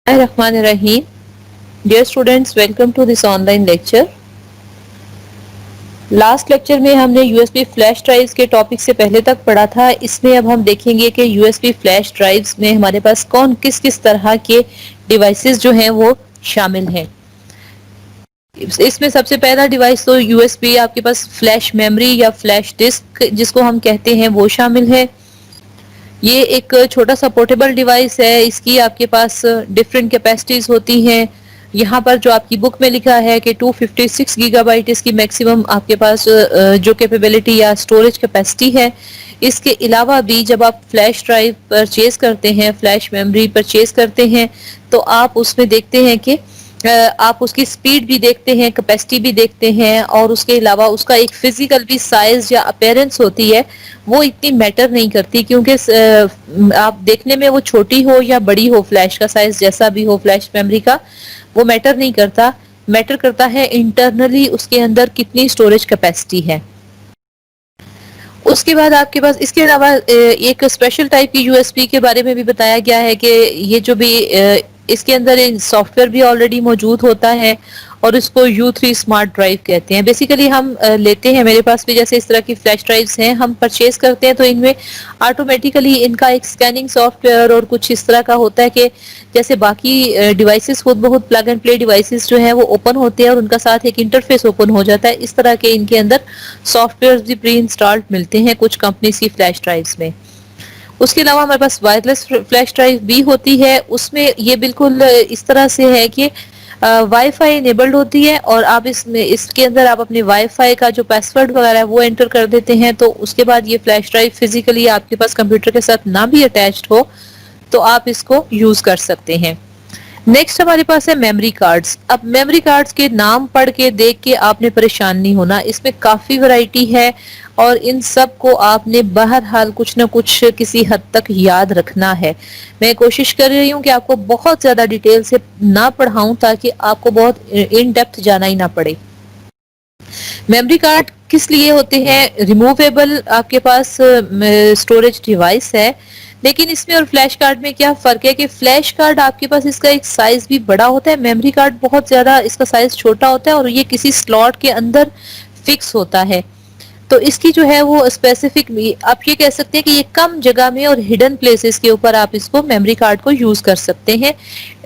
Bismillahirrahmanirrahim. Dear students, welcome to this online lecture. Last lecture में हमने USB flash drives के topic से पहले तक पढ़ा था. इसमें अब हम देखेंगे कि यूएसबी फ्लैश ड्राइव्स में हमारे पास कौन किस किस तरह के डिवाइसेस जो हैं वो शामिल हैं. इसमें सबसे पहला डिवाइस तो यूएसबी आपके पास फ्लैश मेमोरी या फ्लैश डिस्क जिसको हम कहते हैं वो शामिल है. ये एक छोटा सा पोर्टेबल डिवाइस है. इसकी आपके पास डिफरेंट कैपेसिटीज होती हैं. यहाँ पर जो आपकी बुक में लिखा है कि 256 गीगाबाइट इसकी मैक्सिमम आपके पास जो कैपेबिलिटी या स्टोरेज कैपेसिटी है. इसके अलावा भी जब आप फ्लैश ड्राइव परचेज करते हैं, फ्लैश मेमोरी परचेज करते हैं, तो आप उसमें देखते हैं कि आप उसकी स्पीड भी देखते हैं, कैपेसिटी भी देखते हैं, और उसके अलावा उसका एक फिजिकल भी साइज या अपीयरेंस होती है वो इतनी मैटर नहीं करती, क्योंकि आप देखने में वो छोटी हो या बड़ी हो, फ्लैश का साइज जैसा भी हो फ्लैश मेमोरी का, वो मैटर नहीं करता. मैटर करता है इंटरनली उसके अंदर कितनी स्टोरेज कैपेसिटी है. उसके बाद आपके पास इसके अलावा एक स्पेशल टाइप की यूएसबी के बारे में भी बताया गया है कि ये जो भी इसके अंदर सॉफ्टवेयर भी ऑलरेडी मौजूद होता है और इसको U3 स्मार्ट ड्राइव कहते हैं. बेसिकली हम लेते हैं, मेरे पास भी जैसे इस तरह की फ्लैश ड्राइव्स हैं, हम परचेज करते हैं तो इनमें ऑटोमेटिकली इनका एक स्कैनिंग सॉफ्टवेयर और कुछ इस तरह का होता है कि जैसे बाकी डिवाइसेस खुद बहुत प्लग एंड प्ले डिवाइसेस जो हैं वो ओपन होते हैं और उनका साथ एक इंटरफेस ओपन हो जाता है. इस तरह के इनके अंदर सॉफ्टवेयर भी प्री इंस्टॉल्ड मिलते हैं कुछ कंपनीज की फ्लैश ड्राइव्स में. उसके अलावा हमारे पास वायरलेस फ्लैश ड्राइव भी होती है. उसमें ये बिल्कुल इस तरह से है कि वाईफाई इनेबल्ड होती है और आप इसके अंदर आप अपने वाईफाई का जो पासवर्ड वगैरह है वो एंटर कर देते हैं, तो उसके बाद ये फ्लैश ड्राइव फिजिकली आपके पास कंप्यूटर के साथ ना भी अटैच्ड हो तो आप इसको यूज कर सकते हैं. नेक्स्ट हमारे पास है मेमोरी कार्ड्स. अब मेमोरी कार्ड्स के नाम पढ़ के देख के आपने परेशान नहीं होना, इसमें काफी वैरायटी है और इन सब को आपने बहरहाल कुछ ना कुछ किसी हद तक याद रखना है. मैं कोशिश कर रही हूँ कि आपको बहुत ज्यादा डिटेल से ना पढ़ाऊं ताकि आपको बहुत इन डेप्थ जाना ही ना पड़े. मेमोरी कार्ड किस लिए होते हैं? रिमूवेबल आपके पास स्टोरेज डिवाइस है, लेकिन इसमें और फ्लैश कार्ड में क्या फर्क है कि फ्लैश कार्ड आपके पास इसका एक साइज भी बड़ा होता है, मेमोरी कार्ड बहुत ज्यादा इसका साइज छोटा होता है और ये किसी स्लॉट के अंदर फिक्स होता है. तो इसकी जो है वो स्पेसिफिक, आप ये कह सकते हैं कि ये कम जगह में और हिडन प्लेसेस के ऊपर आप इसको मेमोरी कार्ड को यूज कर सकते हैं.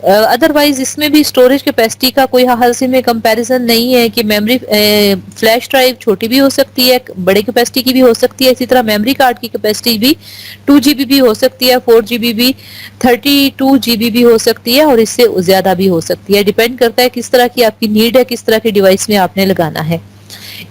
अदरवाइज इसमें भी स्टोरेज कैपेसिटी का कोई हासिल में कंपैरिजन नहीं है कि मेमोरी फ्लैश ड्राइव छोटी भी हो सकती है, बड़े कैपेसिटी की भी हो सकती है. इसी तरह मेमोरी कार्ड की कैपेसिटी भी 2 GB भी हो सकती है, 4 GB भी, 32 GB भी हो सकती है और इससे ज्यादा भी हो सकती है. डिपेंड करता है किस तरह की आपकी नीड है, किस तरह के डिवाइस में आपने लगाना है.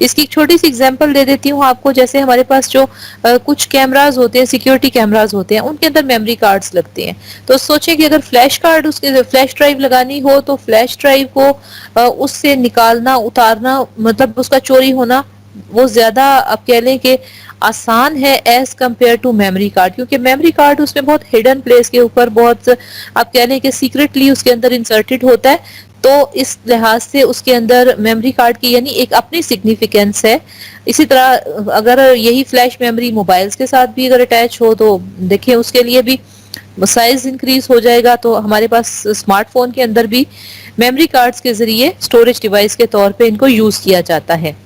इसकी एक छोटी सी एग्जांपल दे देती हूँ आपको. जैसे हमारे पास जो कुछ कैमरास होते हैं, सिक्योरिटी कैमरास होते हैं, उनके अंदर मेमोरी कार्ड्स लगते हैं. तो सोचें कि अगर फ्लैश कार्ड उसके फ्लैश ड्राइव लगानी हो तो फ्लैश ड्राइव को उससे निकालना उतारना, मतलब उसका चोरी होना, वो ज्यादा आप कह लें कि आसान है as compare to memory card, क्योंकि मेमोरी कार्ड उसमें बहुत हिडन प्लेस के ऊपर बहुत आप कह लें कि सीक्रेटली उसके अंदर इंसर्टेड होता है. तो इस लिहाज से उसके अंदर मेमोरी कार्ड की यानी एक अपनी सिग्निफिकेंस है. इसी तरह अगर यही फ्लैश मेमोरी मोबाइल्स के साथ भी अगर अटैच हो तो देखिए उसके लिए भी साइज इंक्रीज हो जाएगा. तो हमारे पास स्मार्टफोन के अंदर भी मेमोरी कार्ड्स के जरिए स्टोरेज डिवाइस के तौर पे इनको यूज किया जाता है.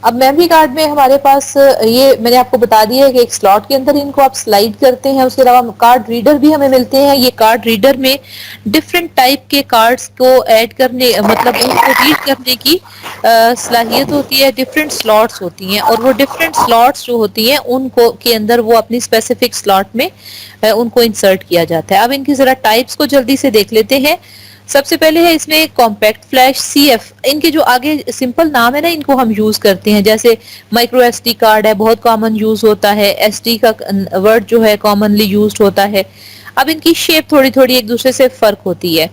अब मेमोरी कार्ड में हमारे पास ये मैंने आपको बता दिया है कि एक स्लॉट के अंदर इनको आप स्लाइड करते हैं. उसके अलावा कार्ड रीडर भी हमें मिलते हैं. ये कार्ड रीडर में डिफरेंट टाइप के कार्ड्स को ऐड करने, मतलब उनको रीड करने की सलाहियत होती है. डिफरेंट स्लॉट्स होती हैं और वो डिफरेंट स्लॉट्स जो होती हैं उनको के अंदर वो अपनी स्पेसिफिक स्लॉट में उनको इंसर्ट किया जाता है. अब इनकी जरा टाइप्स को जल्दी से देख लेते हैं. सबसे पहले है इसमें कॉम्पैक्ट फ्लैश CF. इनके जो आगे सिंपल नाम है ना, इनको हम यूज करते हैं. जैसे माइक्रो SD कार्ड है, बहुत कॉमन यूज होता है. SD का वर्ड जो है कॉमनली यूज्ड होता है. अब इनकी शेप थोड़ी थोड़ी एक दूसरे से फर्क होती है,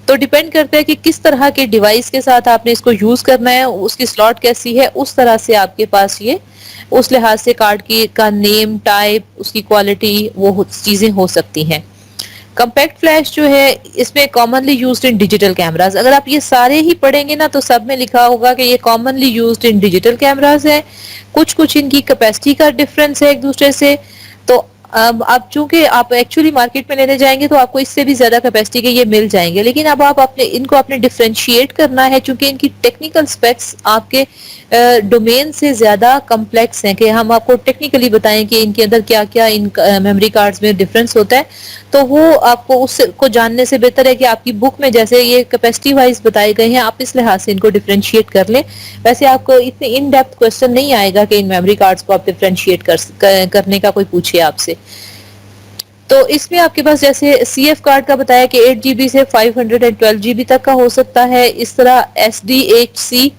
तो डिपेंड करता है कि किस तरह के डिवाइस के साथ आपने इसको यूज करना है, उसकी स्लॉट कैसी है, उस तरह से आपके पास ये उस लिहाज से कार्ड की का नेम, टाइप, उसकी क्वालिटी, वो चीजें हो सकती हैं. कम्पैक्ट फ्लैश जो है इसमें commonly used in digital cameras. अगर आप ये सारे ही पढ़ेंगे ना तो सब में लिखा होगा कि ये commonly used in digital cameras है. कुछ कुछ इनकी कैपेसिटी का डिफरेंस है एक दूसरे से. तो अब चूंकि आप एक्चुअली मार्केट में लेने जाएंगे तो आपको इससे भी ज्यादा कैपेसिटी के ये मिल जाएंगे, लेकिन अब आप अपने इनको आपने डिफरेंशिएट करना है, क्योंकि इनकी टेक्निकल स्पेक्स आपके डोमेन से ज्यादा कॉम्प्लेक्स हैं कि हम आपको टेक्निकली बताएं कि इनके अंदर क्या क्या इन मेमोरी कार्ड्स में डिफरेंस होता है। तो वो आपको उसको जानने से बेहतर है कि आपकी बुक में जैसे ये कैपेसिटी वाइज बताए गए हैं, आप इस लिहाज से इनको डिफरेंशिएट कर लें। वैसे आपको इतने इन डेप्थ क्वेश्चन नहीं आएगा कि इन मेमोरी कार्ड्स को आप डिफरेंशिएट करने का कोई पूछे आपसे। तो इसमें आपके पास जैसे CF कार्ड का बताया कि 8 GB से 512 GB तक का हो सकता है। इस तरह SDHC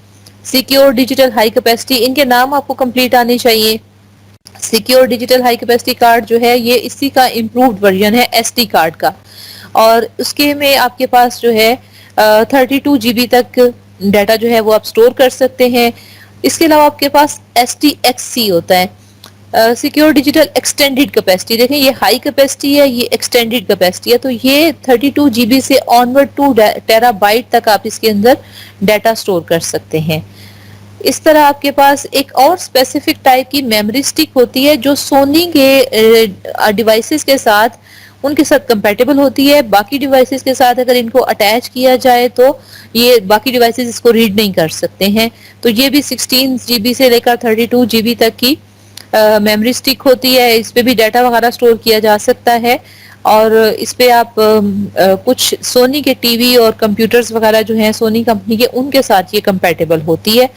secure digital high capacity, इनके नाम आपको कंप्लीट आने चाहिए। Secure digital high capacity card जो है ये इसी का इम्प्रूव्ड वर्जन है SD कार्ड का, और उसके में आपके पास जो है 32 GB तक डाटा जो है वो आप स्टोर कर सकते हैं। इसके अलावा आपके पास SDXC होता है, सिक्योर डिजिटल एक्सटेंडेड कैपेसिटी। देखें ये हाई कैपेसिटी है, ये एक्सटेंडेड कैपेसिटी है, तो ये 32 GB से ऑनवर्ड 2 टेराबाइट तक आप इसके अंदर डाटा स्टोर कर सकते हैं। इस तरह आपके पास एक और स्पेसिफिक टाइप की मेमोरी स्टिक होती है जो सोनी के डिवाइसेस के साथ उनके साथ कंपैटिबल होती है। बाकी डिवाइसेस के साथ अगर इनको अटैच किया जाए तो ये बाकी डिवाइसेस इसको रीड नहीं कर सकते हैं। तो ये भी 16 GB से लेकर 32 GB तक की मेमोरी स्टिक होती है। इस पे भी डाटा वगैरह स्टोर किया जा सकता है, और इस पे आप कुछ सोनी के टीवी और कंप्यूटर्स वगैरह जो हैं सोनी कंपनी के, उनके साथ ये कंपैटिबल होती है।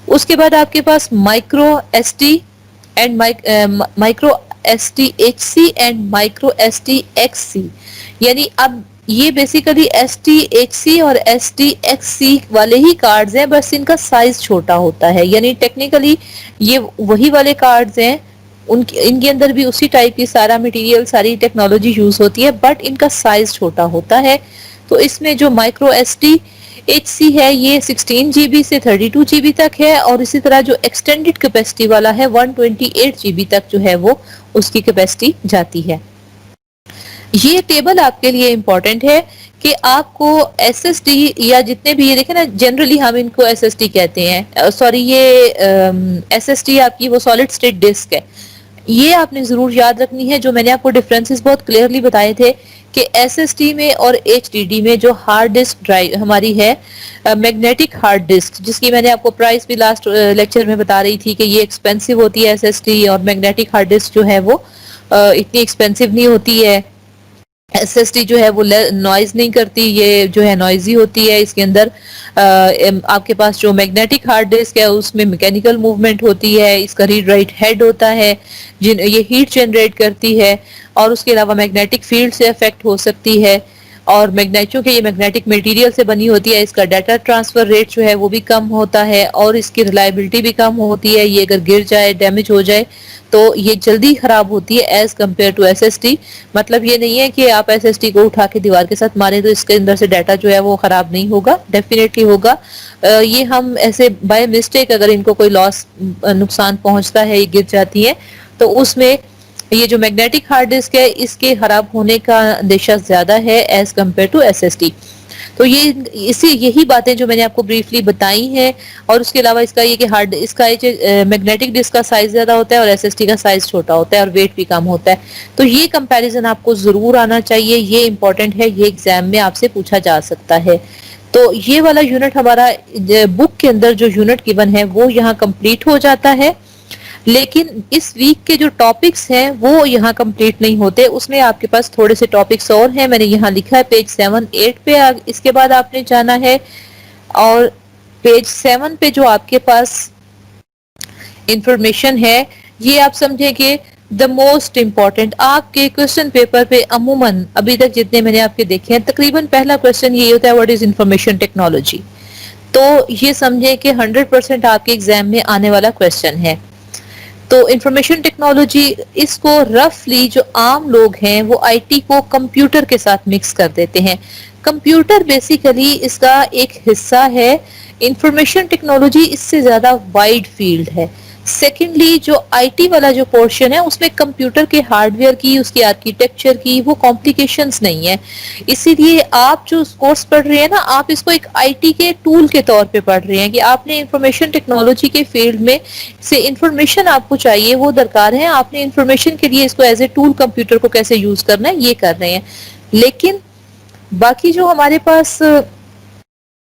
उसके बाद आपके पास micro SD and micro SDHC and micro SDXC, यानी अब ये बेसिकली SDHC और SDXC वाले ही कार्ड्स हैं, बस इनका साइज छोटा होता है। यानी टेक्निकली ये वही वाले कार्ड्स हैं, इनके अंदर भी उसी टाइप की सारा मटेरियल सारी टेक्नोलॉजी यूज होती है, बट इनका साइज छोटा होता है। तो इसमें जो माइक्रो SDHC है ये 16 GB से 32 GB तक है, और इसी तरह जो एक्सटेंडेड कैपेसिटी वाला है 128 GB तक जो है वो उसकी कैपेसिटी जाती है। ये टेबल आपके लिए इंपॉर्टेंट है कि आपको SSD या जितने भी, ये देखें ना जनरली हम इनको SSD कहते हैं, सॉरी ये SSD आपकी वो सॉलिड स्टेट डिस्क है। ये आपने जरूर याद रखनी है, जो मैंने आपको डिफरेंसेस बहुत क्लियरली बताए थे कि SSD में और HDD में जो हार्ड डिस्क ड्राइव हमारी है मैग्नेटिक हार्ड डिस्क, जिसकी मैंने आपको प्राइस भी लास्ट लेक्चर में बता रही थी कि ये एक्सपेंसिव होती है SSD, और मैग्नेटिक हार्ड डिस्क जो है वो इतनी एक्सपेंसिव नहीं होती है। SSD जो है वो नॉइज नहीं करती, ये जो है नॉइजी होती है। इसके अंदर आपके पास जो मैग्नेटिक हार्ड डिस्क है उसमें मैकेनिकल मूवमेंट होती है, इसका रीड राइट हेड होता है ये हीट जनरेट करती है, और उसके अलावा मैग्नेटिक फील्ड से अफेक्ट हो सकती है, और मैग्नेटिक ये मैग्नेटिक मटेरियल से बनी होती है। इसका डाटा ट्रांसफर रेट जो है वो भी कम होता है, और इसकी रिलायबिलिटी भी कम होती है। ये अगर गिर जाए, डैमेज हो जाए तो ये जल्दी खराब होती है एज कम्पेयर टू SSD। मतलब ये नहीं है कि आप SSD को उठा के दीवार के साथ मारें तो इसके अंदर से डाटा जो है वो खराब नहीं होगा, डेफिनेटली होगा। ये हम ऐसे बाय मिस्टेक अगर इनको कोई लॉस नुकसान पहुंचता है, ये गिर जाती है, तो उसमें ये जो मैग्नेटिक हार्ड डिस्क है इसके खराब होने का अंदेशा ज्यादा है एज कम्पेयर टू SSD। तो यही बातें जो मैंने आपको ब्रीफली बताई हैं, और उसके अलावा इसका ये कि हार्ड इसका मैग्नेटिक डिस्क का साइज ज्यादा होता है और SSD का साइज छोटा होता है, और वेट भी कम होता है। तो ये कंपैरिजन आपको जरूर आना चाहिए, ये इंपॉर्टेंट है, ये एग्जाम में आपसे पूछा जा सकता है। तो ये वाला यूनिट हमारा बुक के अंदर जो यूनिट गिवन है वो यहाँ कंप्लीट हो जाता है, लेकिन इस वीक के जो टॉपिक्स हैं वो यहाँ कंप्लीट नहीं होते। उसमें आपके पास थोड़े से टॉपिक्स और हैं, मैंने यहाँ लिखा है पेज 7-8 पे। इसके बाद आपने जाना है, और पेज 7 पे जो आपके पास इंफॉर्मेशन है ये आप समझे कि द मोस्ट इम्पॉर्टेंट आपके क्वेश्चन पेपर पे अमूमन अभी तक जितने मैंने आपके देखे हैं तकरीबन पहला क्वेश्चन ये होता है व्हाट इज इंफॉर्मेशन टेक्नोलॉजी। तो ये समझे कि 100% आपके एग्जाम में आने वाला क्वेश्चन है। तो इंफॉर्मेशन टेक्नोलॉजी, इसको रफली जो आम लोग हैं वो आईटी को कंप्यूटर के साथ मिक्स कर देते हैं। कंप्यूटर बेसिकली इसका एक हिस्सा है, इंफॉर्मेशन टेक्नोलॉजी इससे ज्यादा वाइड फील्ड है। सेकेंडली जो आईटी वाला जो पोर्शन है उसमें कंप्यूटर के हार्डवेयर की, उसकी आर्किटेक्चर की वो कॉम्प्लिकेशंस नहीं है, इसीलिए आप जो कोर्स पढ़ रहे हैं ना, आप इसको एक आईटी के टूल के तौर पे पढ़ रहे हैं कि आपने इंफॉर्मेशन टेक्नोलॉजी के फील्ड में से इंफॉर्मेशन आपको चाहिए, वो दरकार है, आपने इंफॉर्मेशन के लिए इसको एज ए टूल कंप्यूटर को कैसे यूज करना है ये कर रहे हैं। लेकिन बाकी जो हमारे पास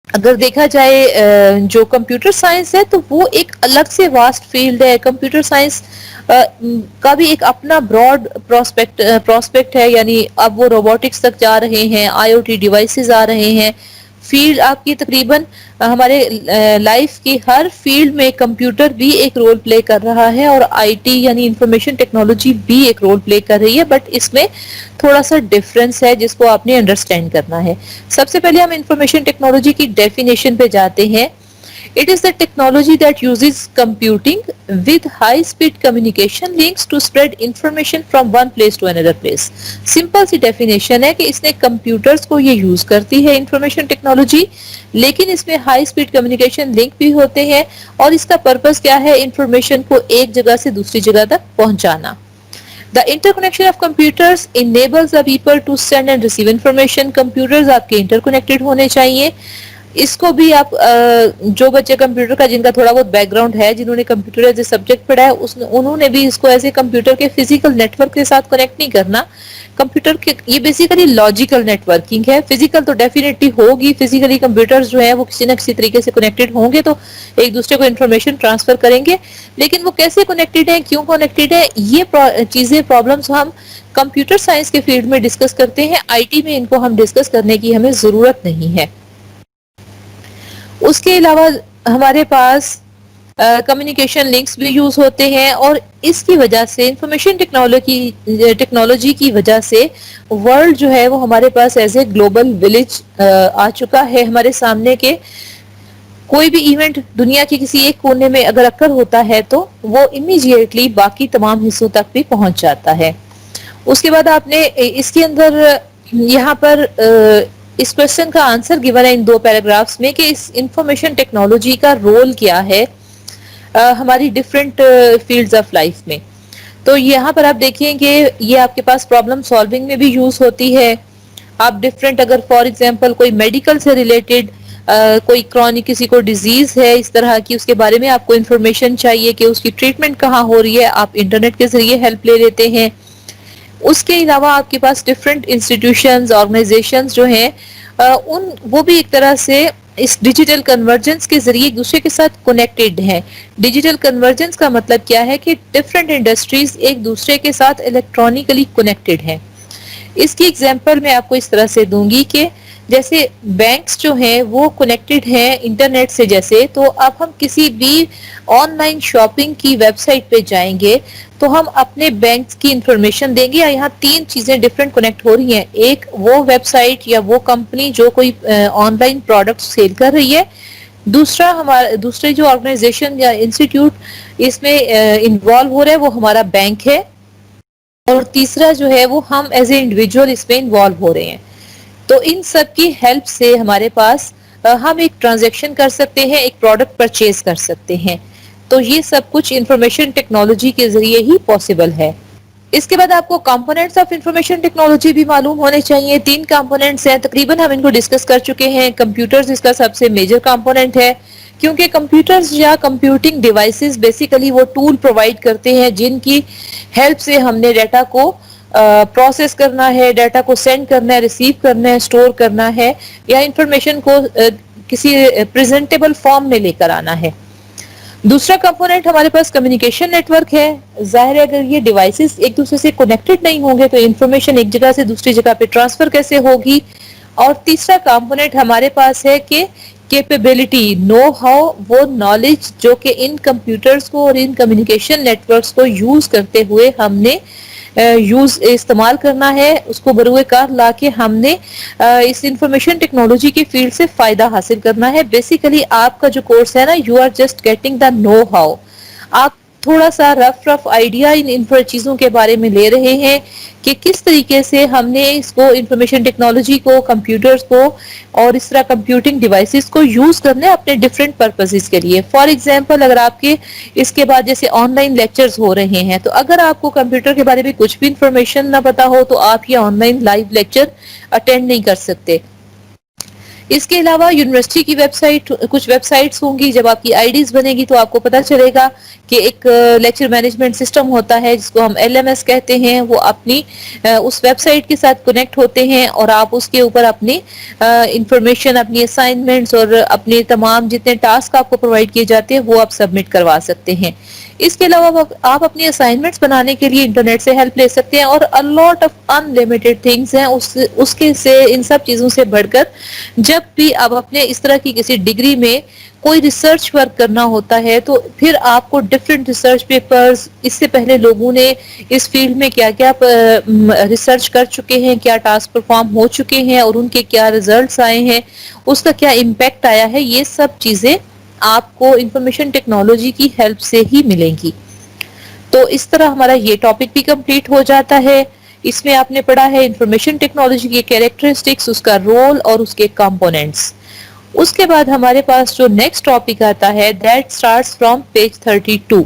अगर देखा जाए जो कंप्यूटर साइंस है तो वो एक अलग से वास्ट फील्ड है। कंप्यूटर साइंस का भी एक अपना ब्रॉड प्रोस्पेक्ट है, यानी अब वो रोबोटिक्स तक जा रहे हैं, आईओटी डिवाइसेस आ रहे हैं। फील्ड आपकी तकरीबन हमारे लाइफ की हर फील्ड में कंप्यूटर भी एक रोल प्ले कर रहा है और आईटी यानी इंफॉर्मेशन टेक्नोलॉजी भी एक रोल प्ले कर रही है, बट इसमें थोड़ा सा डिफरेंस है जिसको आपने अंडरस्टैंड करना है। सबसे पहले हम इंफॉर्मेशन टेक्नोलॉजी की डेफिनेशन पे जाते हैं। It is the technology that uses computing with high speed communication links to spread information from one place to another place. Simple सी डेफिनेशन है कि इसने कंप्यूटर्स को ये यूज करती है इंफॉर्मेशन टेक्नोलॉजी, लेकिन इसमें हाई स्पीड कम्युनिकेशन लिंक भी होते हैं और इसका पर्पस क्या है, इंफॉर्मेशन को एक जगह से दूसरी जगह तक पहुंचाना। The interconnection of computers enables the people to send and receive information. Computers आपके इंटरकनेक्टेड होने चाहिए। इसको भी आप जो बच्चे कंप्यूटर का जिनका थोड़ा बहुत बैकग्राउंड है, जिन्होंने कंप्यूटर एज ए सब्जेक्ट पढ़ा है, उन्होंने भी इसको ऐसे कंप्यूटर के फिजिकल नेटवर्क के साथ कनेक्ट नहीं करना। कंप्यूटर के ये बेसिकली लॉजिकल नेटवर्किंग है, फिजिकल तो डेफिनेटली होगी। फिजिकली कंप्यूटर्स जो है वो किसी न किसी तरीके से कनेक्टेड होंगे तो एक दूसरे को इन्फॉर्मेशन ट्रांसफर करेंगे, लेकिन वो कैसे कनेक्टेड है, क्यों कनेक्टेड है, ये चीजें प्रॉब्लम्स हम कंप्यूटर साइंस के फील्ड में डिस्कस करते हैं। आईटी में इनको हम डिस्कस करने की हमें जरूरत नहीं है। उसके अलावा हमारे पास कम्युनिकेशन लिंक्स भी यूज होते हैं और इसकी वजह से इंफॉर्मेशन टेक्नोलॉजी की वजह से वर्ल्ड जो है वो हमारे पास एज ए ग्लोबल विलेज आ चुका है हमारे सामने के। कोई भी इवेंट दुनिया के किसी एक कोने में अगर अक्कर होता है तो वो इमीडिएटली बाकी तमाम हिस्सों तक भी पहुंच जाता है। उसके बाद आपने इसके अंदर यहाँ पर इस क्वेश्चन का आंसर गिवन है इन दो पैराग्राफ्स में कि इस इंफॉर्मेशन टेक्नोलॉजी का रोल क्या है हमारी डिफरेंट फील्ड्स ऑफ लाइफ में। तो यहाँ पर आप देखेंगे ये आपके पास प्रॉब्लम सॉल्विंग में भी यूज होती है। आप डिफरेंट अगर फॉर एग्जांपल कोई मेडिकल से रिलेटेड कोई क्रॉनिक किसी को डिजीज है इस तरह की, उसके बारे में आपको इंफॉर्मेशन चाहिए कि उसकी ट्रीटमेंट कहाँ हो रही है, आप इंटरनेट के जरिए हेल्प ले लेते हैं। उसके अलावा आपके पास डिफरेंट इंस्टीट्यूशंस, ऑर्गेनाइजेशंस जो हैं वो भी एक तरह से इस डिजिटल कन्वर्जेंस के जरिए एक दूसरे के साथ कनेक्टेड हैं। डिजिटल कन्वर्जेंस का मतलब क्या है कि डिफरेंट इंडस्ट्रीज एक दूसरे के साथ इलेक्ट्रॉनिकली कनेक्टेड हैं। इसकी एग्जांपल मैं आपको इस तरह से दूंगी कि जैसे बैंक्स जो हैं वो कनेक्टेड हैं इंटरनेट से, जैसे तो अब हम किसी भी ऑनलाइन शॉपिंग की वेबसाइट पे जाएंगे तो हम अपने बैंक की इंफॉर्मेशन देंगे। यहाँ तीन चीजें डिफरेंट कनेक्ट हो रही हैं। एक वो वेबसाइट या वो कंपनी जो कोई ऑनलाइन प्रोडक्ट सेल कर रही है, दूसरे जो ऑर्गेनाइजेशन या इंस्टीट्यूट इसमें इन्वॉल्व हो रहा है वो हमारा बैंक है, और तीसरा जो है वो हम एज ए इंडिविजुअल इसमें इन्वॉल्व हो रहे हैं। तो इन सब की हेल्प से हमारे पास हम एक ट्रांजैक्शन कर सकते हैं, एक प्रोडक्ट परचेज कर सकते हैं। तो ये सब कुछ इंफॉर्मेशन टेक्नोलॉजी के जरिए ही पॉसिबल है। इसके बाद आपको कंपोनेंट्स ऑफ इंफॉर्मेशन टेक्नोलॉजी भी मालूम होने चाहिए। 3 कंपोनेंट्स हैं, तकरीबन हम इनको डिस्कस कर चुके हैं। कंप्यूटर्स इसका सबसे मेजर कंपोनेंट है, क्योंकि कंप्यूटर्स या कंप्यूटिंग डिवाइसेस बेसिकली वो टूल प्रोवाइड करते हैं जिनकी हेल्प से हमने डाटा को प्रोसेस करना है, डाटा को सेंड करना है, रिसीव करना है, स्टोर करना है, या इंफॉर्मेशन को किसी प्रेजेंटेबल फॉर्म में लेकर आना है। दूसरा कंपोनेंट हमारे पास कम्युनिकेशन नेटवर्क है। जाहिर है अगर ये डिवाइसेस एक दूसरे से कनेक्टेड नहीं होंगे तो इंफॉर्मेशन एक जगह से दूसरी जगह पे ट्रांसफर कैसे होगी। और तीसरा कंपोनेंट हमारे पास है कि कैपेबिलिटी, नो हाउ, वो नॉलेज जो कि इन कंप्यूटर्स को और इन कम्युनिकेशन नेटवर्क्स को यूज करते हुए हमने इस्तेमाल करना है, उसको बरूए कार ला के हमने इस इंफॉर्मेशन टेक्नोलॉजी की फील्ड से फायदा हासिल करना है। बेसिकली आपका जो कोर्स है ना, you are just getting the know how. आप थोड़ा सा रफ आइडिया इन चीज़ों के बारे में ले रहे हैं कि किस तरीके से हमने इसको इंफॉर्मेशन टेक्नोलॉजी को, कंप्यूटर्स को और इस तरह कंप्यूटिंग डिवाइसेस को यूज़ करना है अपने डिफरेंट पर्पसेस के लिए। फॉर एग्जांपल, अगर आपके इसके बाद जैसे ऑनलाइन लेक्चर्स हो रहे हैं, तो अगर आपको कंप्यूटर के बारे में कुछ भी इंफॉर्मेशन ना पता हो तो आप ये ऑनलाइन लाइव लेक्चर अटेंड नहीं कर सकते। इसके अलावा यूनिवर्सिटी की वेबसाइट, कुछ वेबसाइट्स होंगी, जब आपकी आईडीज बनेगी तो आपको पता चलेगा कि एक लेक्चर मैनेजमेंट सिस्टम होता है जिसको हम एलएमएस कहते हैं, वो अपनी उस वेबसाइट के साथ कनेक्ट होते हैं और आप उसके ऊपर अपनी इंफॉर्मेशन, अपनी असाइनमेंट्स और अपने तमाम जितने टास्क आपको प्रोवाइड किए जाते हैं वो आप सबमिट करवा सकते हैं। इसके अलावा आप अपनी असाइनमेंट्स बनाने के लिए इंटरनेट से हेल्प ले सकते हैं और a lot of unlimited things हैं। उसके से इन सब चीज़ों से बढ़कर जब भी आप अपने इस तरह की किसी डिग्री में कोई रिसर्च वर्क करना होता है तो फिर आपको डिफरेंट रिसर्च पेपर्स, इससे पहले लोगों ने इस फील्ड में क्या क्या रिसर्च कर चुके हैं, क्या टास्क परफॉर्म हो चुके हैं और उनके क्या रिजल्ट्स आए हैं, उसका क्या इम्पैक्ट आया है, ये सब चीज़ें आपको इंफॉर्मेशन टेक्नोलॉजी की हेल्प से ही मिलेंगी। तो इस तरह हमारा ये टॉपिक भी कंप्लीट हो जाता है। इसमें आपने पढ़ा है इंफॉर्मेशन टेक्नोलॉजी की कैरेक्टरिस्टिक्स, उसका रोल और उसके कंपोनेंट्स। उसके बाद हमारे पास जो नेक्स्ट टॉपिक आता है दैट स्टार्ट्स फ्रॉम पेज 32।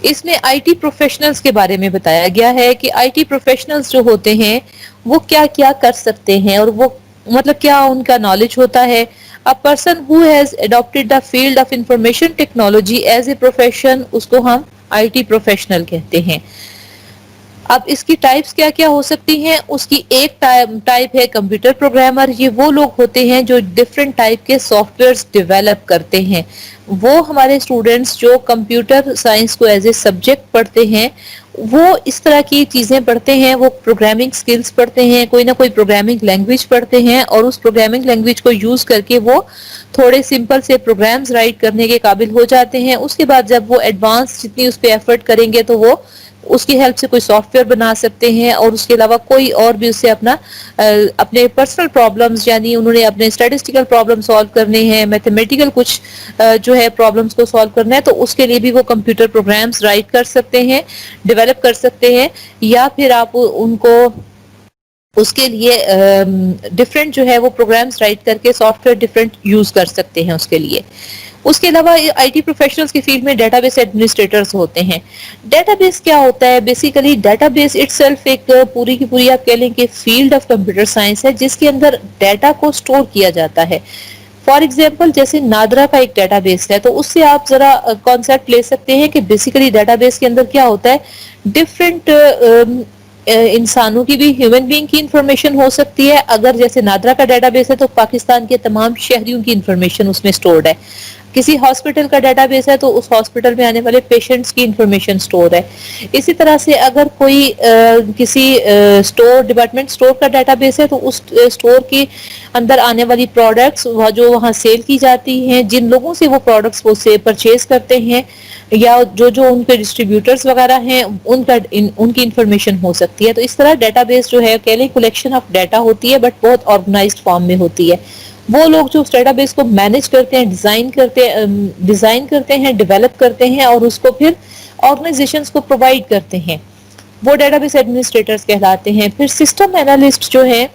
इसमें आईटी प्रोफेशनल्स के बारे में बताया गया है कि आईटी प्रोफेशनल्स जो होते हैं वो क्या क्या कर सकते हैं और वो मतलब क्या उनका नॉलेज होता है। A person who has adopted the field of information technology as a profession, उसको हम आईटी प्रोफेशनल कहते हैं। अब इसकी टाइप्स क्या क्या हो सकती हैं? उसकी एक टाइप है कंप्यूटर प्रोग्रामर। ये वो लोग होते हैं जो डिफरेंट टाइप के सॉफ्टवेयर्स डेवलप करते हैं। वो हमारे स्टूडेंट्स जो कंप्यूटर साइंस को एज ए सब्जेक्ट पढ़ते हैं वो इस तरह की चीजें पढ़ते हैं, वो प्रोग्रामिंग स्किल्स पढ़ते हैं, कोई ना कोई प्रोग्रामिंग लैंग्वेज पढ़ते हैं और उस प्रोग्रामिंग लैंग्वेज को यूज करके वो थोड़े सिंपल से प्रोग्राम्स राइट करने के काबिल हो जाते हैं। उसके बाद जब वो एडवांस जितनी उस पर एफर्ट करेंगे तो वो उसकी हेल्प से कोई सॉफ्टवेयर बना सकते हैं और उसके अलावा कोई और भी उससे अपने पर्सनल प्रॉब्लम्स, यानी उन्होंने अपने स्टैटिस्टिकल प्रॉब्लम सॉल्व करने हैं, मैथमेटिकल कुछ जो है प्रॉब्लम्स को सॉल्व करना है, तो उसके लिए भी वो कंप्यूटर प्रोग्राम्स राइट कर सकते हैं, डेवलप कर सकते हैं। या फिर आप उनको उसके लिए डिफरेंट जो है वो प्रोग्राम्स राइट करके सॉफ्टवेयर डिफरेंट यूज कर सकते हैं उसके लिए। उसके अलावा आईटी प्रोफेशनल्स की फील्ड में डेटाबेस एडमिनिस्ट्रेटर्स होते हैं। डेटाबेस क्या होता है? बेसिकली डेटाबेस इटसेल्फ एक पूरी की पूरी आप कह लें कि फील्ड ऑफ कंप्यूटर साइंस है जिसके अंदर डाटा को स्टोर किया जाता है। फॉर एग्जाम्पल जैसे नादरा का एक डेटाबेस है, तो उससे आप जरा कॉन्सेप्ट ले सकते हैं कि बेसिकली डेटाबेस के अंदर क्या होता है, डिफरेंट इंसानों की भी, ह्यूमन बीइंग की इंफॉर्मेशन हो सकती है। अगर जैसे नादरा का डेटाबेस है तो पाकिस्तान के तमाम शहरियों की इंफॉर्मेशन उसमें स्टोर्ड है। किसी हॉस्पिटल का डेटाबेस है तो उस हॉस्पिटल में आने वाले पेशेंट्स की इंफॉर्मेशन स्टोर है। इसी तरह से अगर कोई किसी स्टोर, डिपार्टमेंट स्टोर का डेटाबेस है तो उस स्टोर के अंदर आने वाली प्रोडक्ट्स जो वहाँ सेल की जाती हैं, जिन लोगों से वो प्रोडक्ट्स वो से परचेज करते हैं या जो उनके डिस्ट्रीब्यूटर्स वगैरह हैं उनकी इंफॉर्मेशन हो सकती है। तो इस तरह डेटाबेस जो है कह लें कलेक्शन ऑफ डाटा होती है, बट बहुत ऑर्गेनाइज्ड फॉर्म में होती है। वो लोग जो उस डेटाबेस को मैनेज करते हैं, डिजाइन करते हैं, डेवलप करते हैं और उसको फिर ऑर्गेनाइजेशंस को प्रोवाइड करते हैं, वो डेटाबेस एडमिनिस्ट्रेटर्स कहलाते हैं। फिर सिस्टम एनालिस्ट जो है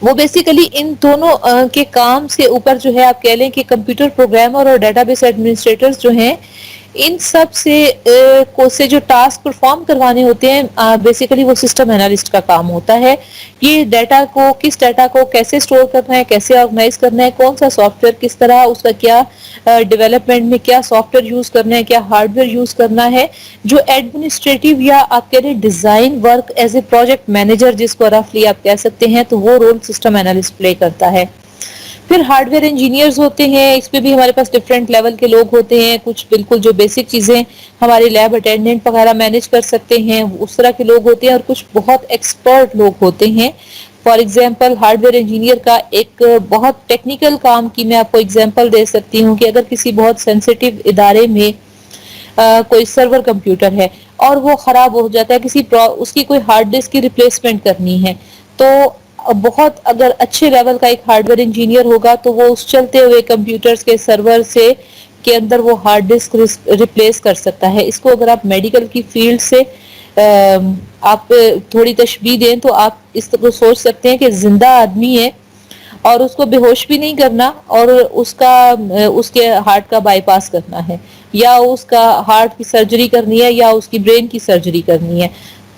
वो बेसिकली इन दोनों के काम से ऊपर जो है आप कह लें कि कंप्यूटर प्रोग्रामर और डेटाबेस एडमिनिस्ट्रेटर्स जो हैं इन सब से जो टास्क परफॉर्म करवाने होते हैं, बेसिकली वो सिस्टम एनालिस्ट का काम होता है। ये डाटा को, किस डाटा को कैसे स्टोर करना है, कैसे ऑर्गेनाइज करना है, कौन सा सॉफ्टवेयर किस तरह, उसका क्या डेवलपमेंट में क्या सॉफ्टवेयर यूज करना है, क्या हार्डवेयर यूज करना है, जो एडमिनिस्ट्रेटिव या आप कह रहे design work as a project manager जिसको रफली आप कह सकते हैं, तो वो रोल सिस्टम एनालिस्ट प्ले करता है। फिर हार्डवेयर इंजीनियर्स होते हैं, इसमें भी हमारे पास डिफरेंट लेवल के लोग होते हैं। कुछ बिल्कुल जो बेसिक चीजें हमारे लैब अटेंडेंट वगैरह मैनेज कर सकते हैं, उस तरह के लोग होते हैं, और कुछ बहुत एक्सपर्ट लोग होते हैं। फॉर एग्जाम्पल हार्डवेयर इंजीनियर का एक बहुत टेक्निकल काम की मैं आपको एग्जाम्पल दे सकती हूँ कि अगर किसी बहुत सेंसिटिव इदारे में कोई सर्वर कंप्यूटर है और वो खराब हो जाता है, उसकी कोई हार्ड डिस्क की रिप्लेसमेंट करनी है, तो बहुत अगर अच्छे लेवल का एक हार्डवेयर इंजीनियर होगा तो वो उस चलते हुए कंप्यूटर्स के सर्वर से کے اندر وہ ہارڈ ڈسک ریپلیس کر سکتا ہے. اس کو اگر آپ میڈیکل کی فیلڈ سے آپ تھوڑی تشبیہ دیں تو آپ اس کو سوچ سکتے ہیں کہ زندہ آدمی ہے اور اس کو بے ہوش بھی نہیں کرنا اور اس کے ہارٹ کا بائی پاس کرنا ہے یا اس کا ہارٹ کی سرجری کرنی ہے یا اس کی برین کی سرجری کرنی ہے,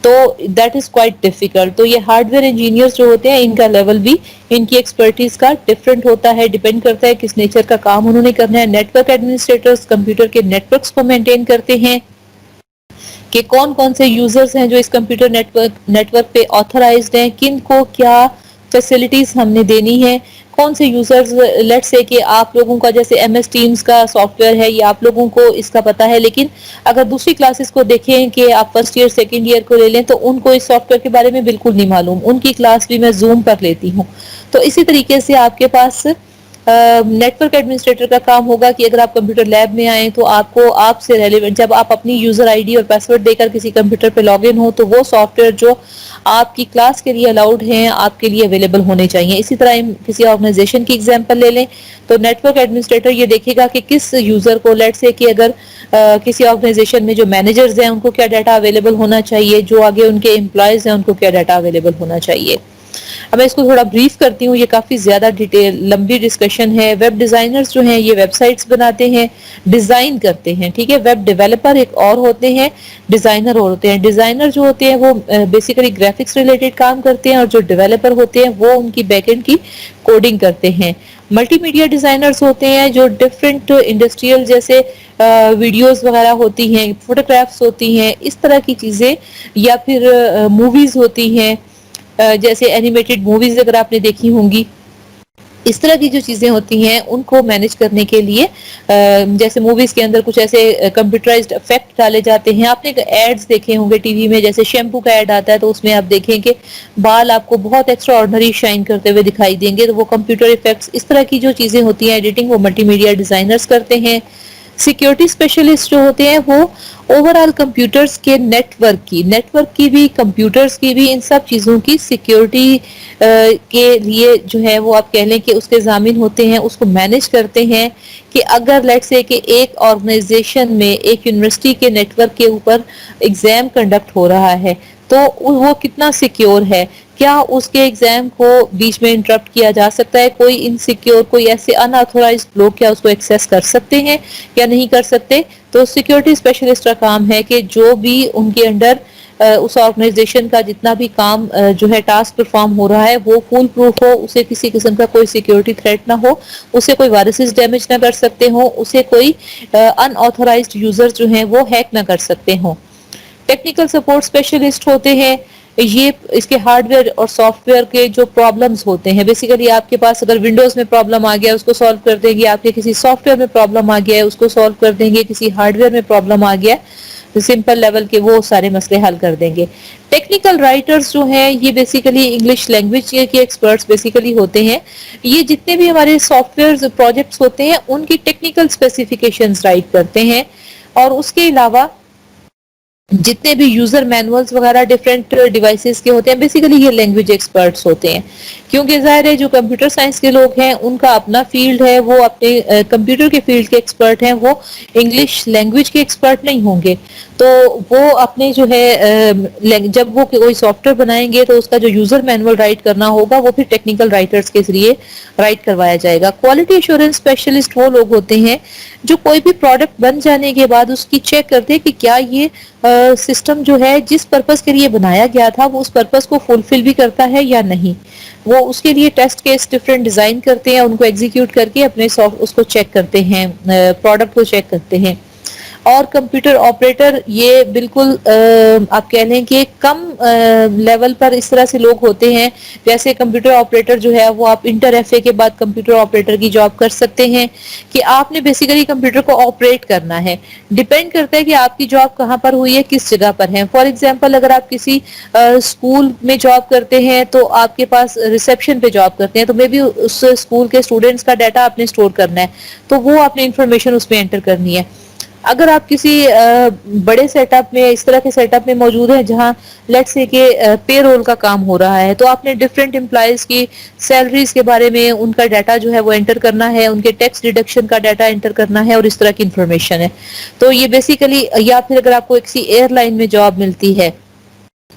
تو دیٹ از کوائٹ ڈیفیکلٹ. تو یہ ہارڈ ویئر انجینئرز جو ہوتے ہیں ان کا لیول بھی ان کی ایکسپرٹیز کا ڈفرینٹ ہوتا ہے, ڈیپینڈ کرتا ہے کس نیچر کا کام انہوں نے کرنا ہے. نیٹ ورک ایڈمنسٹریٹرز کمپیوٹر کے نیٹ ورکس کو مینٹین کرتے ہیں کہ کون کون سے یوزرز ہیں جو اس کمپیوٹر نیٹ ورک پہ آتھرائزڈ ہیں, کن کو کیا فیسلٹیز ہم نے دینی ہے, کون سے یوزرز. لیٹ سے کہ آپ لوگوں کا جیسے ایم ایس ٹیمز کا سافٹ ویئر ہے یہ آپ لوگوں کو اس کا پتا ہے, لیکن اگر دوسری کلاسز کو دیکھیں کہ آپ فرسٹ ایئر سیکنڈ ایئر کو لے لیں تو ان کو اس سافٹ ویئر کے بارے میں بالکل نہیں معلوم. ان کی کلاس بھی میں زوم پر لیتی ہوں. تو اسی طریقے سے آپ کے پاس نیٹ ورک ایڈمنسٹریٹر کا کام ہوگا کہ اگر آپ کمپیوٹر لیب میں آئیں تو آپ کو آپ سے ریلیونٹ جب آپ اپنی یوزر آئی ڈی اور پاسورڈ دے کر کسی کمپیوٹر پہ لاگ ان ہو تو وہ سافٹ ویئر جو آپ کی کلاس کے لیے الاؤڈ ہیں آپ کے لیے اویلیبل ہونے چاہیے. اسی طرح کسی آرگنائزیشن کی ایگزامپل لے لیں تو نیٹ ورک ایڈمنسٹریٹر یہ دیکھے گا کہ کس یوزر کو, لیٹ سے کہ اگر کسی آرگنائزیشن میں جو مینیجرز ہیں ان کو کیا ڈیٹا اویلیبل ہونا چاہیے, جو آگے ان کے امپلائیز ہیں ان کو کیا ڈیٹا اویلیبل ہونا چاہیے. اب میں اس کو تھوڑا بریف کرتی ہوں, یہ کافی زیادہ ڈیٹیل لمبی ڈسکشن ہے. ویب ڈیزائنرز جو ہیں یہ ویب سائٹس بناتے ہیں, ڈیزائن کرتے ہیں, ٹھیک ہے. ویب ڈیولپر ایک اور ہوتے ہیں, ڈیزائنر اور ہوتے ہیں. ڈیزائنر جو ہوتے ہیں وہ بیسیکلی گرافکس ریلیٹڈ کام کرتے ہیں اور جو ڈیولپر ہوتے ہیں وہ ان کی بیک اینڈ کی کوڈنگ کرتے ہیں. ملٹی میڈیا ڈیزائنرز ہوتے ہیں جو ڈفرینٹ انڈسٹریل جیسے ویڈیوز وغیرہ ہوتی ہیں, فوٹوگرافس ہوتی ہیں, اس طرح کی چیزیں, یا پھر موویز ہوتی ہیں جیسے اینیمیٹڈ موویز اگر آپ نے دیکھی ہوں گی, اس طرح کی جو چیزیں ہوتی ہیں ان کو مینج کرنے کے لیے جیسے موویز کے اندر کچھ ایسے کمپیوٹرائزڈ افیکٹ ڈالے جاتے ہیں. آپ نے ایڈز دیکھے ہوں گے ٹی وی میں, جیسے شیمپو کا ایڈ آتا ہے تو اس میں آپ دیکھیں کہ بال آپ کو بہت ایکسٹرا آرڈنری شائن کرتے ہوئے دکھائی دیں گے, تو وہ کمپیوٹر افیکٹس اس طرح کی جو چیزیں ہوتی ہیں ایڈیٹنگ وہ ملٹی میڈیا ڈیزائنرز کرتے ہیں. سیکیورٹی اسپیشلسٹ جو ہوتے ہیں وہ اوور آل کمپیوٹرز کے نیٹ ورک کی بھی, کمپیوٹرز کی بھی, ان سب چیزوں کی سیکیورٹی کے لیے جو ہے وہ آپ کہہ لیں کہ اس کے ضامن ہوتے ہیں, اس کو مینج کرتے ہیں کہ اگر لیٹ سے کہ ایک آرگنائزیشن میں ایک یونیورسٹی کے نیٹ ورک کے اوپر ایگزام کنڈکٹ ہو رہا ہے تو وہ کتنا سیکیور ہے, کیا اس کے ایگزام کو بیچ میں انٹرپٹ کیا جا سکتا ہے, کوئی انسیکیور کوئی ایسے ان آتھورائزڈ لوگ کیا اس کو ایکسیس کر سکتے ہیں یا نہیں کر سکتے. تو سیکیورٹی اسپیشلسٹ کا کام ہے کہ جو بھی ان کے انڈر اس آرگنائزیشن کا جتنا بھی کام جو ہے ٹاسک پرفارم ہو رہا ہے وہ فول پروف ہو, اسے کسی قسم کا کوئی سیکیورٹی تھریٹ نہ ہو, اسے کوئی وائرسز ڈیمیج نہ کر سکتے ہوں, اسے کوئی ان آتھورائزڈ یوزر جو ہیں وہ ہیک نہ کر سکتے ہوں. ٹیکنیکل سپورٹ اسپیشلسٹ ہوتے ہیں, یہ اس کے ہارڈ ویئر اور سافٹ ویئر کے جو پرابلمز ہوتے ہیں, بیسیکلی آپ کے پاس اگر ونڈوز میں پرابلم آ گیا اس کو سالو کر دیں گے, آپ کے کسی سافٹ ویئر میں پرابلم آ گیا ہے اس کو سالو کر دیں گے, کسی ہارڈ ویئر میں پرابلم آ گیا سمپل لیول کے وہ سارے مسئلے حل کر دیں گے. ٹیکنیکل رائٹرز جو ہیں یہ بیسیکلی انگلش لینگویج کے ایکسپرٹس بیسیکلی ہوتے ہیں. یہ جتنے بھی ہمارے سافٹ ویئر پروجیکٹس ہوتے ہیں ان کی ٹیکنیکل اسپیسیفکیشنز رائٹ کرتے ہیں, اور اس کے علاوہ جتنے بھی یوزر مینولز وغیرہ ڈفرینٹ ڈیوائسز کے ہوتے ہیں بیسیکلی یہ لینگویج ایکسپرٹس ہوتے ہیں, کیونکہ ظاہر ہے جو کمپیوٹر سائنس کے لوگ ہیں ان کا اپنا فیلڈ ہے, وہ اپنے کمپیوٹر کے فیلڈ کے ایکسپرٹ ہیں, وہ انگلش لینگویج کے ایکسپرٹ نہیں ہوں گے. تو وہ اپنے جو ہے جب وہ کوئی سافٹ ویئر بنائیں گے تو اس کا جو یوزر مینول رائٹ کرنا ہوگا وہ پھر ٹیکنیکل رائٹرز کے ذریعے رائٹ کروایا جائے گا. کوالٹی ایشورنس اسپیشلسٹ وہ لوگ ہوتے ہیں جو کوئی بھی پروڈکٹ بن جانے کے بعد اس کی چیک کرتے ہیں کہ کیا یہ سسٹم جو ہے جس پرپس کے لیے بنایا گیا تھا وہ اس پرپس کو فلفل بھی کرتا ہے یا نہیں. وہ اس کے لیے ٹیسٹ کیس ڈفرینٹ ڈیزائن کرتے ہیں, ان کو ایگزیکیوٹ کر کے اپنے اس کو چیک کرتے ہیں, پروڈکٹ کو چیک کرتے ہیں. اور کمپیوٹر آپریٹر یہ بالکل آپ کہہ لیں کہ کم لیول پر اس طرح سے لوگ ہوتے ہیں, جیسے کمپیوٹر آپریٹر جو ہے وہ آپ انٹر ایف اے کے بعد کمپیوٹر آپریٹر کی جاب کر سکتے ہیں کہ آپ نے بیسیکلی کمپیوٹر کو آپریٹ کرنا ہے. ڈیپینڈ کرتا ہے کہ آپ کی جاب کہاں پر ہوئی ہے, کس جگہ پر ہے. فار ایگزامپل اگر آپ کسی اسکول میں جاب کرتے ہیں تو آپ کے پاس ریسپشن پہ جاب کرتے ہیں تو مے بی اس اسکول کے اسٹوڈینٹس کا ڈیٹا آپ نے اسٹور کرنا ہے, تو وہ آپ نے انفارمیشن اس میں انٹر کرنی ہے. اگر آپ کسی بڑے سیٹ اپ میں اس طرح کے سیٹ اپ میں موجود ہیں جہاں لیٹ سے کہ پے رول کا کام ہو رہا ہے، تو آپ نے ڈفرینٹ امپلائیز کی سیلریز کے بارے میں ان کا ڈیٹا جو ہے وہ انٹر کرنا ہے، ان کے ٹیکس ڈیڈکشن کا ڈیٹا انٹر کرنا ہے اور اس طرح کی انفارمیشن ہے. تو یہ بیسیکلی، یا پھر اگر آپ کو کسی ایئر لائن میں جاب ملتی ہے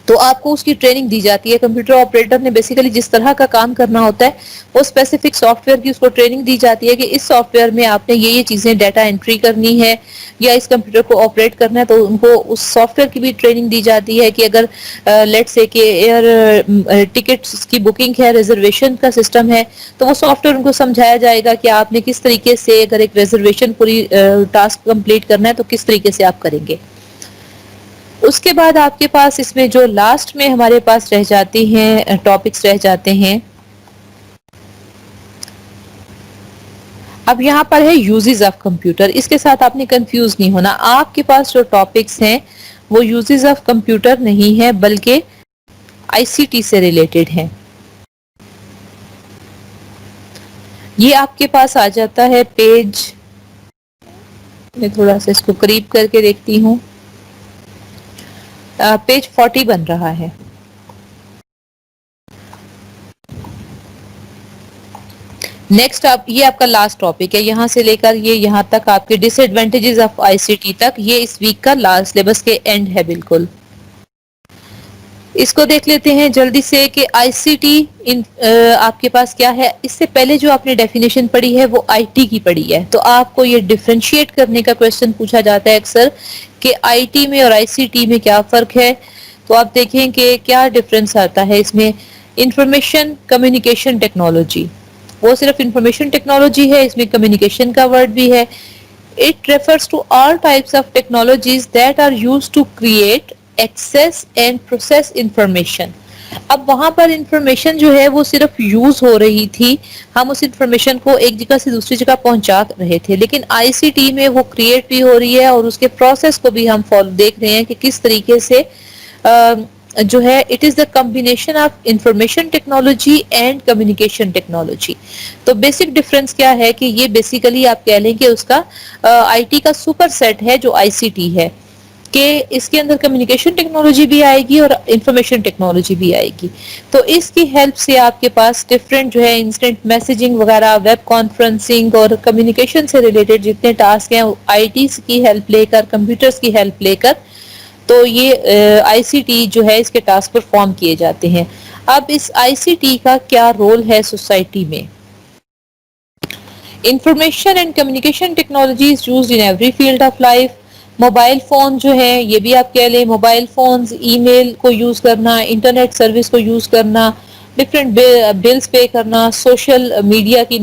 تو آپ کو اس کی ٹریننگ دی جاتی ہے. کمپیوٹر آپریٹر نے بیسیکلی جس طرح کا کام کرنا ہوتا ہے وہ اسپیسیفک سافٹ ویئر کی اس کو ٹریننگ دی جاتی ہے کہ اس سافٹ ویئر میں آپ نے یہ چیزیں ڈیٹا انٹری کرنی ہے یا اس کمپیوٹر کو آپریٹ کرنا ہے. تو ان کو اس سافٹ ویئر کی بھی ٹریننگ دی جاتی ہے کہ اگر لیٹ سے کہ ایئر ٹکٹس کی بکنگ ہے، ریزرویشن کا سسٹم ہے، تو وہ سافٹ ویئر ان کو سمجھایا جائے گا کہ آپ نے کس طریقے سے اگر ایک ریزرویشن پوری ٹاسک کمپلیٹ کرنا ہے تو کس طریقے سے آپ کریں گے. اس کے بعد آپ کے پاس اس میں جو لاسٹ میں ہمارے پاس رہ جاتی ہیں ٹاپکس رہ جاتے ہیں. اب یہاں پر ہے یوزز آف کمپیوٹر. اس کے ساتھ آپ نے کنفیوز نہیں ہونا. آپ کے پاس جو ٹاپکس ہیں وہ یوزز آف کمپیوٹر نہیں ہے بلکہ آئی سی ٹی سے ریلیٹڈ ہیں. یہ آپ کے پاس آ جاتا ہے پیج، میں تھوڑا سا اس کو قریب کر کے دیکھتی ہوں، پیج 40 بن رہا ہے. نیکسٹ یہ آپ کا لاسٹ ٹاپک ہے. یہاں سے لے کر یہ یہاں تک آپ کے disadvantages of I C T تک، یہ اس ویک کا لاسٹ سلیبس کے اینڈ ہے بالکل. اس کو دیکھ لیتے ہیں جلدی سے کہ آئی سی ٹی آپ کے پاس کیا ہے. اس سے پہلے جو آپ نے ڈیفینیشن پڑھی ہے وہ آئی ٹی کی پڑھی ہے. تو آپ کو یہ ڈفرینشیٹ کرنے کا کوشچن پوچھا جاتا ہے اکثر کہ آئی ٹی میں اور آئی سی ٹی میں کیا فرق ہے. تو آپ دیکھیں کہ کیا ڈفرنس آتا ہے اس میں. انفارمیشن کمیونیکیشن ٹیکنالوجی، وہ صرف انفارمیشن ٹیکنالوجی ہے، اس میں کمیونیکیشن کا ورڈ بھی ہے. It refers to all types of technologies that are used to create, access and process information. اب وہاں پر انفارمیشن جو ہے وہ صرف یوز ہو رہی تھی، ہم اس انفارمیشن کو ایک جگہ سے دوسری جگہ پہنچا رہے تھے، لیکن آئی سی ٹی میں وہ کریٹ بھی ہو رہی ہے اور اس کے پروسیس کو بھی ہم دیکھ رہے ہیں کہ کس طریقے سے جو ہے it is the combination of information technology and communication technology. تو بیسک ڈفرنس کیا ہے کہ یہ بیسیکلی آپ کہہ لیں کہ اس کا آئی ٹی کا سپر سیٹ ہے جو آئی سی ٹی ہے، کہ اس کے اندر کمیونیکیشن ٹیکنالوجی بھی آئے گی اور انفارمیشن ٹیکنالوجی بھی آئے گی. تو اس کی ہیلپ سے آپ کے پاس ڈفرینٹ جو ہے انسٹنٹ میسیجنگ وغیرہ، ویب کانفرنسنگ اور کمیونیکیشن سے ریلیٹڈ جتنے ٹاسک ہیں آئی ٹی کی ہیلپ لے کر، کمپیوٹرز کی ہیلپ لے کر، تو یہ آئی سی ٹی جو ہے اس کے ٹاسک پرفارم کیے جاتے ہیں. اب اس آئی سی ٹی کا کیا رول ہے سوسائٹی میں؟ Information and communication technology is used in every field of life. Mobile phone جو ہے یہ بھی آپ کہہ لیں، موبائل فونز، ای میل کو یوز کرنا، انٹرنیٹ سروس کو یوز کرنا، ڈفرینٹ بلز پے کرنا، سوشل میڈیا کی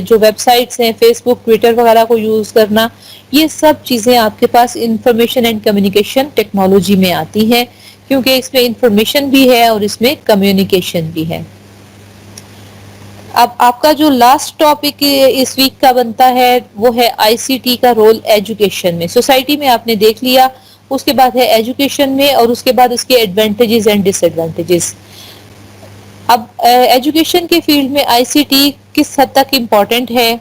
جو ویب سائٹس ہیں فیس بک، ٹویٹر وغیرہ کو یوز کرنا، یہ سب چیزیں آپ کے پاس انفارمیشن اینڈ کمیونیکیشن ٹیکنالوجی میں آتی ہیں، کیونکہ اس میں انفارمیشن بھی ہے اور اس میں کمیونیکیشن بھی ہے. اب آپ کا جو لاسٹ ٹاپک اس ویک کا بنتا ہے وہ ہے آئی سی ٹی کا رول ایجوکیشن میں. سوسائٹی میں آپ نے دیکھ لیا، اس کے بعد ہے ایجوکیشن میں، اور اس کے بعد اس کے ایڈوانٹیجز اینڈ ڈس ایڈوانٹیجز. اب ایجوکیشن کے فیلڈ میں آئی سی ٹی کس حد تک امپورٹنٹ ہے؟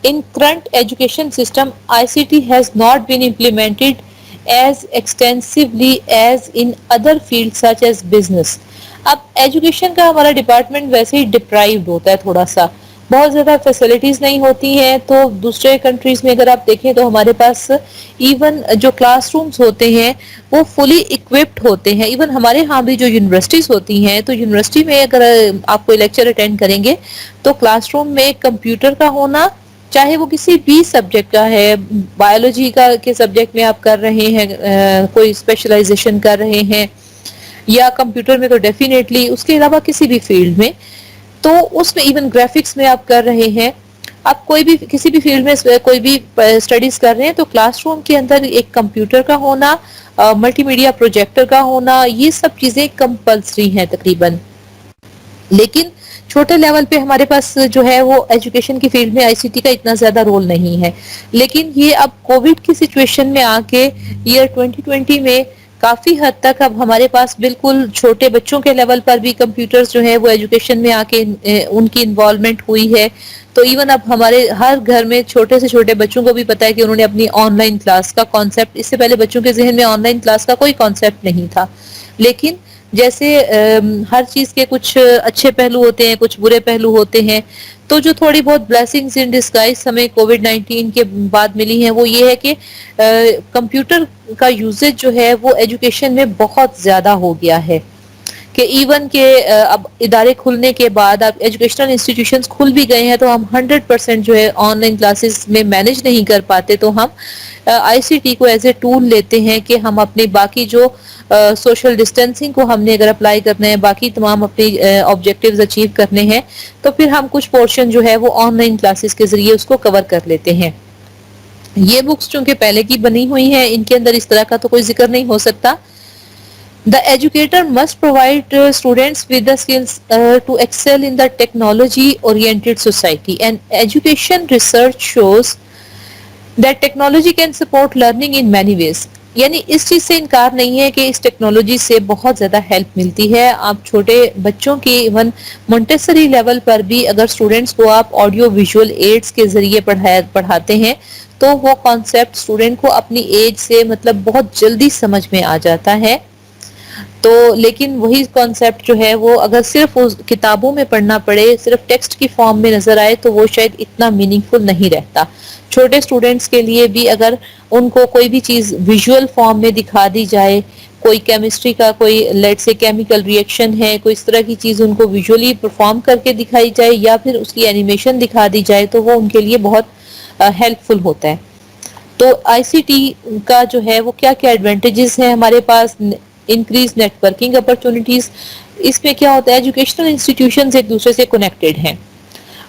In current education system I C T has not been implemented as extensively as in other fields such as business. اب ایجوکیشن کا ہمارا ڈپارٹمنٹ ویسے ہی ڈپرائیوڈ ہوتا ہے، تھوڑا سا بہت زیادہ فیسلٹیز نہیں ہوتی ہیں. تو دوسرے کنٹریز میں اگر آپ دیکھیں تو ہمارے پاس ایون جو کلاس رومز ہوتے ہیں وہ فلی اکوپڈ ہوتے ہیں. ایون ہمارے ہاں بھی جو یونیورسٹیز ہوتی ہیں تو یونیورسٹی میں اگر آپ کوئی لیکچر اٹینڈ کریں گے تو کلاس روم میں کمپیوٹر کا ہونا، چاہے وہ کسی بھی سبجیکٹ کا ہے، بایولوجی کا کے سبجیکٹ میں آپ کر رہے ہیں، کوئی اسپیشلائزیشن کر رہے ہیں، یا کمپیوٹر میں تو ڈیفینیٹلی، اس کے علاوہ کسی بھی فیلڈ میں، تو اس میں ایون گرافکس میں آپ کر رہے ہیں، آپ کوئی بھی کسی بھی فیلڈ میں کوئی بھی اسٹڈیز کر رہے ہیں تو کلاس روم کے اندر ایک کمپیوٹر کا ہونا، ملٹی میڈیا پروجیکٹر کا ہونا، یہ سب چیزیں کمپلسری ہیں تقریباً. لیکن چھوٹے لیول پہ ہمارے پاس جو ہے وہ ایجوکیشن کی فیلڈ میں آئی سی ٹی کا اتنا زیادہ رول نہیں ہے. لیکن یہ اب کووڈ کی سچویشن میں آ کے ایئر 2020 میں کافی حد تک اب ہمارے پاس بالکل چھوٹے بچوں کے لیول پر بھی کمپیوٹرز جو ہے وہ ایجوکیشن میں آ کے ان کی انوالومنٹ ہوئی ہے. تو ایون اب ہمارے ہر گھر میں چھوٹے سے چھوٹے بچوں کو بھی پتا ہے کہ انہوں نے اپنی آن لائن کلاس کا کانسیپٹ، اس سے پہلے بچوں کے ذہن میں آن لائن کلاس کا کوئی کانسیپٹ نہیں تھا. لیکن جیسے ہر چیز کے کچھ اچھے پہلو ہوتے ہیں، کچھ برے پہلو ہوتے ہیں، تو جو تھوڑی بہت بلیسنگز ان ڈسگائز ہمیں کووڈ-19 کے بعد ملی ہیں وہ یہ ہے کہ کمپیوٹر کا یوزیج جو ہے وہ ایجوکیشن میں بہت زیادہ ہو گیا ہے. کہ ایون کہ اب ادارے کھلنے کے بعد اب ایجوکیشنل انسٹیٹیوشنز کھل بھی گئے ہیں تو ہم 100% جو ہے آن لائن کلاسز میں مینج نہیں کر پاتے، تو ہم آئی سی ٹی کو ایز اے ٹول لیتے ہیں کہ ہم اپنے باقی جو سوشل ڈسٹینسنگ کو ہم نے اگر اپلائی کرنا ہے، باقی تمام اپنے آبجیکٹیوز اچیو کرنے ہیں، تو پھر ہم کچھ پورشن جو ہے وہ آن لائن کلاسز کے ذریعے اس کو کور کر لیتے ہیں. یہ بکس چونکہ پہلے کی بنی ہوئی ہیں، ان کے اندر اس طرح کا تو کوئی ذکر نہیں ہو سکتا. The educator must provide students with the skills to excel in the technology-oriented society. And education research shows that technology can support learning in many ways. یعنی اس چیز سے انکار نہیں ہے کہ اس ٹیکنالوجی سے بہت زیادہ ہیلپ ملتی ہے. آپ چھوٹے بچوں کی ایون مونٹیسری لیول پر بھی اگر اسٹوڈینٹس کو آپ آڈیو ویژول ایڈس کے ذریعے پڑھاتے ہیں تو وہ کانسیپٹ اسٹوڈینٹ کو اپنی ایج سے مطلب بہت جلدی سمجھ میں آ جاتا ہے. تو لیکن وہی کانسیپٹ جو ہے وہ اگر صرف اس کتابوں میں پڑھنا پڑے، صرف ٹیکسٹ کی فارم میں نظر آئے تو وہ شاید اتنا میننگ فل نہیں رہتا. چھوٹے اسٹوڈینٹس کے لیے بھی اگر ان کو کوئی بھی چیز ویژول فارم میں دکھا دی جائے، کوئی کیمسٹری کا کوئی لیٹ سے کیمیکل ری ایکشن ہے، کوئی اس طرح کی چیز ان کو ویژولی پرفارم کر کے دکھائی جائے یا پھر اس کی اینیمیشن دکھا دی جائے تو وہ ان کے لیے بہت ہیلپ فل ہوتا ہے. تو آئی سی ٹی کا جو ہے وہ کیا کیا ایڈوانٹیجز ہیں ہمارے پاس؟ Increase networking opportunities. اس میں کیا ہوتا ہے، ایجوکیشنل انسٹیٹیوشنز ایک دوسرے سے کنیکٹڈ ہیں.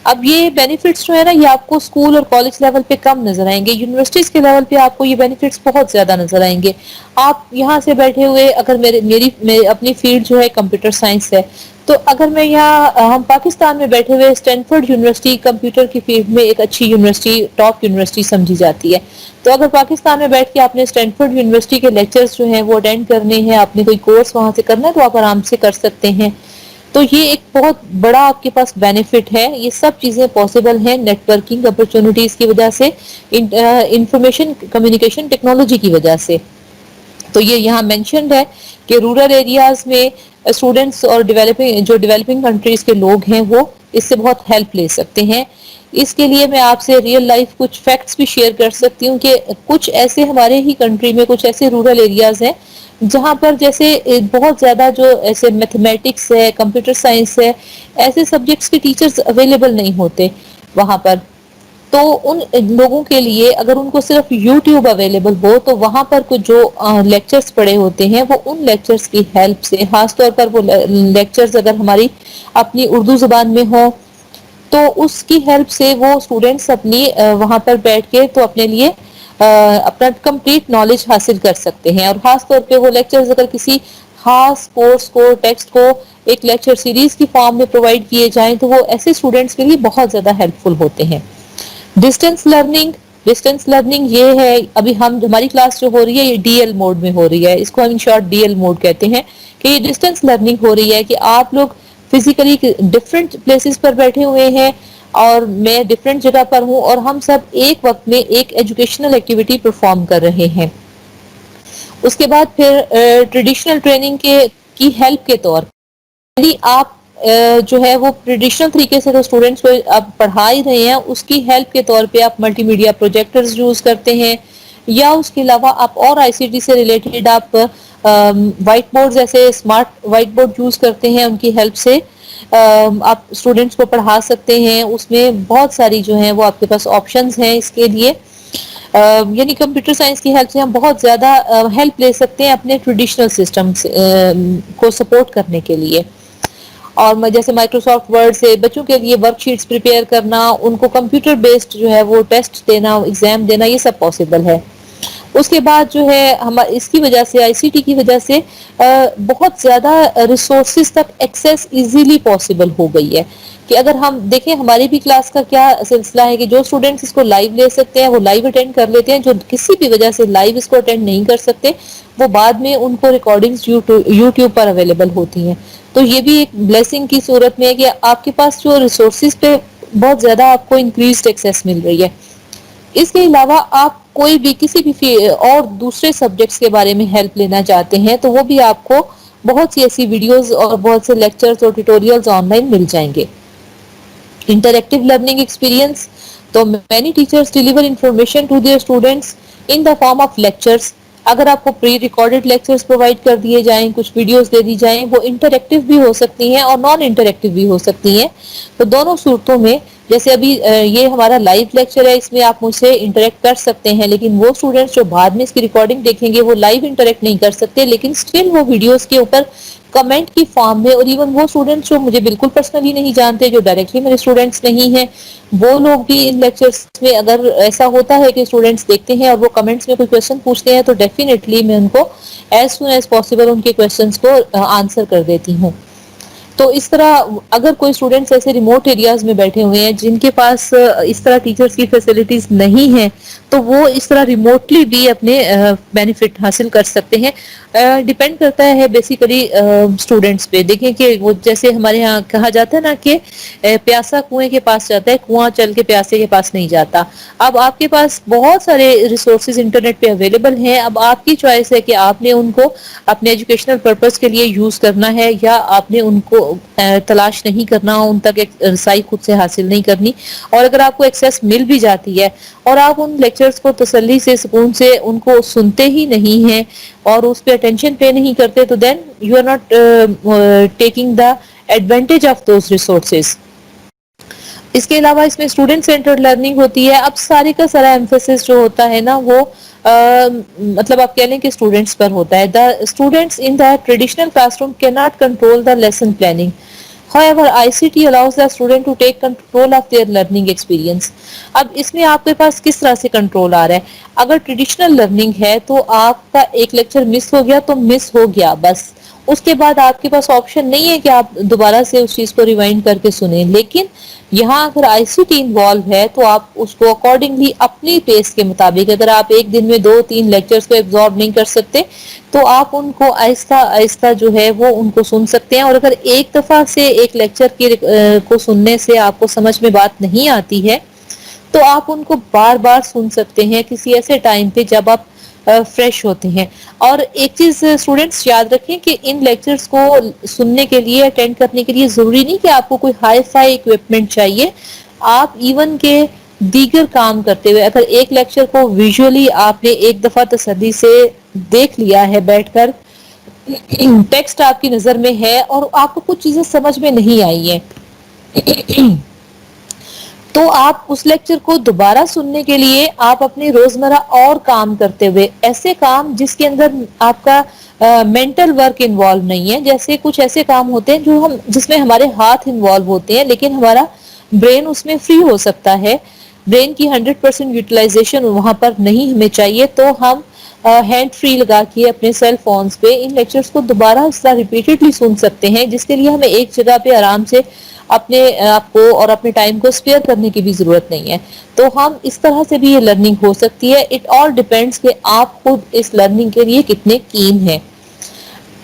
اب یہ بینیفٹس جو ہے نا یہ آپ کو اسکول اور کالج لیول پہ کم نظر آئیں گے، یونیورسٹیز کے لیول پہ آپ کو یہ بینیفٹس بہت زیادہ نظر آئیں گے. آپ یہاں سے بیٹھے ہوئے اگر میری اپنی فیلڈ جو ہے کمپیوٹر سائنس ہے، تو اگر میں یہاں ہم پاکستان میں بیٹھے ہوئے اسٹینفورڈ یونیورسٹی کمپیوٹر کی فیلڈ میں ایک اچھی یونیورسٹی، ٹاپ یونیورسٹی سمجھی جاتی ہے، تو اگر پاکستان میں بیٹھ کے آپ نے اسٹینفورڈ یونیورسٹی کے لیکچرز جو ہیں وہ اٹینڈ کرنے ہیں، آپ نے کوئی کورس وہاں سے کرنا ہے تو آپ آرام سے کر سکتے ہیں. تو یہ ایک بہت بڑا آپ کے پاس بینیفٹ ہے. یہ سب چیزیں پاسبل ہیں نیٹ ورکنگ اپرچونیٹیز کی وجہ سے، انفارمیشن کمیونیکیشن ٹیکنالوجی کی وجہ سے. تو یہ یہاں مینشنڈ ہے کہ رورل ایریاز میں اسٹوڈینٹس اور ڈیولپنگ کنٹریز کے لوگ ہیں وہ اس سے بہت ہیلپ لے سکتے ہیں. اس کے لیے میں آپ سے ریئل لائف کچھ فیکٹس بھی شیئر کر سکتی ہوں کہ کچھ ایسے ہمارے ہی کنٹری میں کچھ ایسے رورل ایریاز ہیں جہاں پر جیسے بہت زیادہ جو ایسے میتھمیٹکس ہے، کمپیوٹر سائنس ہے، ایسے سبجیکٹس کے ٹیچرز اویلیبل نہیں ہوتے وہاں پر. تو ان لوگوں کے لیے اگر ان کو صرف یوٹیوب اویلیبل ہو تو وہاں پر کچھ جو لیکچرز پڑے ہوتے ہیں وہ ان لیکچرز کی ہیلپ سے، خاص طور پر وہ لیکچرز اگر ہماری اپنی اردو زبان میں ہوں تو اس کی ہیلپ سے وہ اسٹوڈینٹس اپنی وہاں پر بیٹھ کے تو اپنے لیے اپنا کمپلیٹ نالج حاصل کر سکتے ہیں. اور خاص طور پہ وہ لیکچرز اگر کسی خاص کورس کو، ٹیکسٹ کو ایک لیکچر سیریز کی فارم میں پرووائڈ کیے جائیں تو وہ ایسے اسٹوڈینٹس کے لیے بہت زیادہ ہیلپ فل ہوتے ہیں. ڈسٹینس لرننگ یہ ہے، ابھی ہماری کلاس جو ہو رہی ہے یہ ڈی ایل موڈ میں ہو رہی ہے، اس کو ہم in short D L mode کہتے ہیں کہ یہ ڈسٹینس لرننگ ہو رہی ہے کہ آپ لوگ فزیکلی ڈفرینٹ پلیسز پر بیٹھے ہوئے ہیں اور میں ڈفرینٹ جگہ پر ہوں اور ہم سب ایک وقت میں ایک ایجوکیشنل ایکٹیویٹی پرفارم کر رہے ہیں. اس کے بعد پھر ٹریڈیشنل ٹریننگ کی ہیلپ کے طور پر یعنی آپ جو ہے وہ ٹریڈیشنل طریقے سے تو اسٹوڈینٹس کو آپ پڑھا ہی رہے ہیں، اس کی ہیلپ کے طور پہ آپ ملٹی میڈیا پروجیکٹرز یوز کرتے ہیں، یا اس کے علاوہ آپ اور آئی سی ٹی سے ریلیٹڈ آپ وائٹ بورڈ جیسے اسمارٹ وائٹ بورڈ یوز کرتے ہیں، ان کی ہیلپ سے آپ اسٹوڈینٹس کو پڑھا سکتے ہیں. اس میں بہت ساری جو ہیں وہ آپ کے پاس آپشنز ہیں اس کے لیے. یعنی کمپیوٹر سائنس کی ہیلپ سے ہم بہت زیادہ ہیلپ لے سکتے ہیں اپنے ٹریڈیشنل سسٹم کو سپورٹ کرنے کے لیے. اور جیسے مائکروسافٹ ورڈ سے بچوں کے لیے ورک شیٹس پریپیئر کرنا، ان کو کمپیوٹر بیسڈ جو ہے وہ ٹیسٹ دینا، ایگزام دینا، یہ سب پاسبل ہے. उसके बाद जो है हम इसकी वजह से आईसीटी की वजह से बहुत ज़्यादा रिसोर्सेज तक एक्सेस इजीली पॉसिबल हो गई है कि अगर हम देखें हमारी भी क्लास का क्या सिलसिला है कि जो स्टूडेंट्स इसको लाइव ले सकते हैं वो लाइव अटेंड कर लेते हैं, जो किसी भी वजह से लाइव इसको अटेंड नहीं कर सकते वो बाद में उनको रिकॉर्डिंग्स यूट्यूब पर अवेलेबल होती हैं। तो ये भी एक ब्लेसिंग की सूरत में है कि आपके पास जो रिसोर्सेज पे बहुत ज़्यादा आपको इंक्रीज्ड एक्सेस मिल रही है। इसके अलावा आप कोई भी किसी भी और दूसरे सब्जेक्ट्स के बारे में हेल्प लेना चाहते हैं तो वो भी आपको बहुत सी ऐसी वीडियोस और बहुत से लेक्चर्स और ट्यूटोरियल्स ऑनलाइन मिल जाएंगे। इंटरैक्टिव लर्निंग एक्सपीरियंस, तो many teachers deliver information to their students in the form of lectures. अगर आपको प्री रिकॉर्डेड लेक्चर्स प्रोवाइड कर दिए जाएं, कुछ वीडियोस दे दी जाएं, वो इंटरैक्टिव भी हो सकती हैं और नॉन इंटरैक्टिव भी हो सकती हैं। तो दोनों सूरतों में, जैसे अभी ये हमारा लाइव लेक्चर है, इसमें आप मुझसे इंटरेक्ट कर सकते हैं, लेकिन वो स्टूडेंट्स जो बाद में इसकी रिकॉर्डिंग देखेंगे वो लाइव इंटरेक्ट नहीं कर सकते, लेकिन स्टिल वो वीडियोस के ऊपर कमेंट की फॉर्म में, और इवन वो स्टूडेंट्स जो मुझे बिल्कुल पर्सनली नहीं जानते, जो डायरेक्टली मेरे स्टूडेंट्स नहीं हैं, वो लोग भी इन लेक्चर्स में, अगर ऐसा होता है कि स्टूडेंट्स देखते हैं और वो कमेंट्स में कोई क्वेश्चन पूछते हैं तो डेफिनेटली मैं उनको एज सुन एज पॉसिबल उनके क्वेश्चंस को आंसर कर देती हूँ। तो इस तरह अगर कोई स्टूडेंट्स ऐसे रिमोट एरियाज में बैठे हुए हैं जिनके पास इस तरह टीचर्स की फैसिलिटीज नहीं है तो वो इस तरह रिमोटली भी अपने बेनिफिट हासिल कर सकते हैं। डिपेंड करता है बेसिकली स्टूडेंट्स पे। देखें कि वो जैसे हमारे यहाँ कहा जाता है ना कि प्यासा कुएं के पास जाता है, कुआं चल के प्यासे के पास नहीं जाता। अब आपके पास बहुत सारे रिसोर्सेज इंटरनेट पे अवेलेबल हैं, अब आपकी चॉइस है कि आपने उनको अपने एजुकेशनल पर्पस के लिए यूज करना है या आपने उनको तलाश नहीं करना, उन तक एक रसाई खुद से हासिल नहीं करनी। और अगर आपको एक्सेस मिल भी जाती है और आप उन लेक्चर्स को तसल्ली से सुकून से उनको सुनते ही नहीं हैं और उस पर अटेंशन पे नहीं करते, तो then you are not taking the advantage of those resources. इसके अलावा इसमें स्टूडेंट सेंटर्ड लर्निंग होती है। अब सारे का सारा एम्फेसिस जो होता है ना वो मतलब आप कह लें कि स्टूडेंट्स पर होता है। The students in the traditional classroom can not control the lesson planning, however ICT allows the student to take control of their learning experience। अब इसमें आपके पास किस तरह से कंट्रोल आ रहा है? अगर ट्रेडिशनल लर्निंग है तो आपका एक लेक्चर मिस हो गया तो मिस हो गया बस, उसके बाद आपके पास ऑप्शन नहीं है कि आप दोबारा से उस चीज को रिवाइंड करके सुने। लेकिन यहाँ अगर आईसीटी इन्वॉल्व है तो आप उसको अकॉर्डिंगली अपनी पेस के मुताबिक, अगर आप एक दिन में 2-3 लेक्चर्स को एब्जॉर्ब नहीं कर सकते तो आप उनको आहिस्ता आहिस्ता जो है वो उनको सुन सकते हैं। और अगर एक दफा से एक लेक्चर को सुनने से आपको समझ में बात नहीं आती है तो आप उनको बार बार सुन सकते हैं किसी ऐसे टाइम पे जब आप फ्रेश होते हैं। और एक चीज स्टूडेंट्स याद रखें कि इन लेक्चर्स को सुनने के लिए, अटेंड करने के लिए जरूरी नहीं कि आपको कोई हाई फाई इक्विपमेंट चाहिए। आप इवन के दीगर काम करते हुए अगर एक लेक्चर को विजुअली आपने एक दफा तसल्ली से देख लिया है बैठकर, टेक्स्ट आपकी नजर में है और आपको कुछ चीजें समझ में नहीं आई है तो आप उस लेक्चर को दोबारा सुनने के लिए आप अपने रोजमर्रा और काम करते हुए, ऐसे काम जिसके अंदर आपका मेंटल वर्क इन्वॉल्व नहीं है, जैसे कुछ ऐसे काम होते हैं जो हम जिसमें हमारे हाथ इन्वॉल्व होते हैं लेकिन हमारा ब्रेन उसमें फ्री हो सकता है, ब्रेन की 100% यूटिलाइजेशन वहां पर नहीं हमें चाहिए, तो हम हैंड फ्री लगा के अपने सेल फोन्स पे इन लेक्चर्स को दोबारा इस तरह रिपीटेडली सुन सकते हैं, जिसके लिए हमें एक जगह पे आराम से अपने आप को और अपने टाइम को स्पेयर करने की भी जरूरत नहीं है। तो हम इस तरह से भी ये लर्निंग हो सकती है। इट ऑल डिपेंड्स कि आप खुद इस लर्निंग के लिए कितने कीन हैं।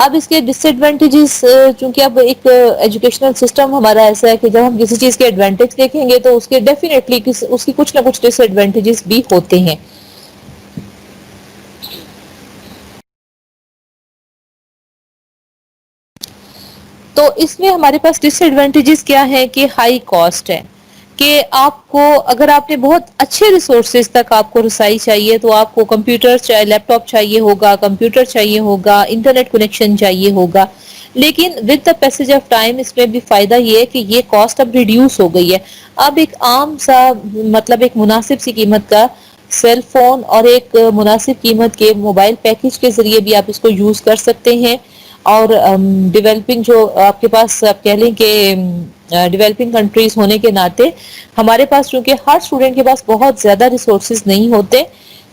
अब इसके डिसएडवांटेजेस, चूंकि अब एक एजुकेशनल सिस्टम हमारा ऐसा है कि जब हम किसी चीज के एडवांटेज देखेंगे तो उसके डेफिनेटली उसकी कुछ ना कुछ डिसएडवांटेजेस भी होते हैं। तो इसमें हमारे पास डिसएडवांटेजेस क्या है कि हाई कॉस्ट है, कि आपको अगर आपने बहुत अच्छे रिसोर्सेज तक आपको रसाई चाहिए तो आपको कंप्यूटर चाहिए, लैपटॉप चाहिए होगा, कंप्यूटर चाहिए होगा, इंटरनेट कनेक्शन चाहिए होगा। लेकिन with the passage of time इसमें भी फायदा ये है कि ये कॉस्ट अब रिड्यूस हो गई है। अब एक आम सा मतलब एक मुनासिब सी कीमत का सेल फोन और एक मुनासिब कीमत के मोबाइल पैकेज के जरिए भी आप इसको यूज कर सकते हैं। और डेवलपिंग जो आपके पास आप कह लें कि डेवलपिंग कंट्रीज होने के नाते हमारे पास, चूंकि हर स्टूडेंट के पास बहुत ज्यादा रिसोर्सेज नहीं होते,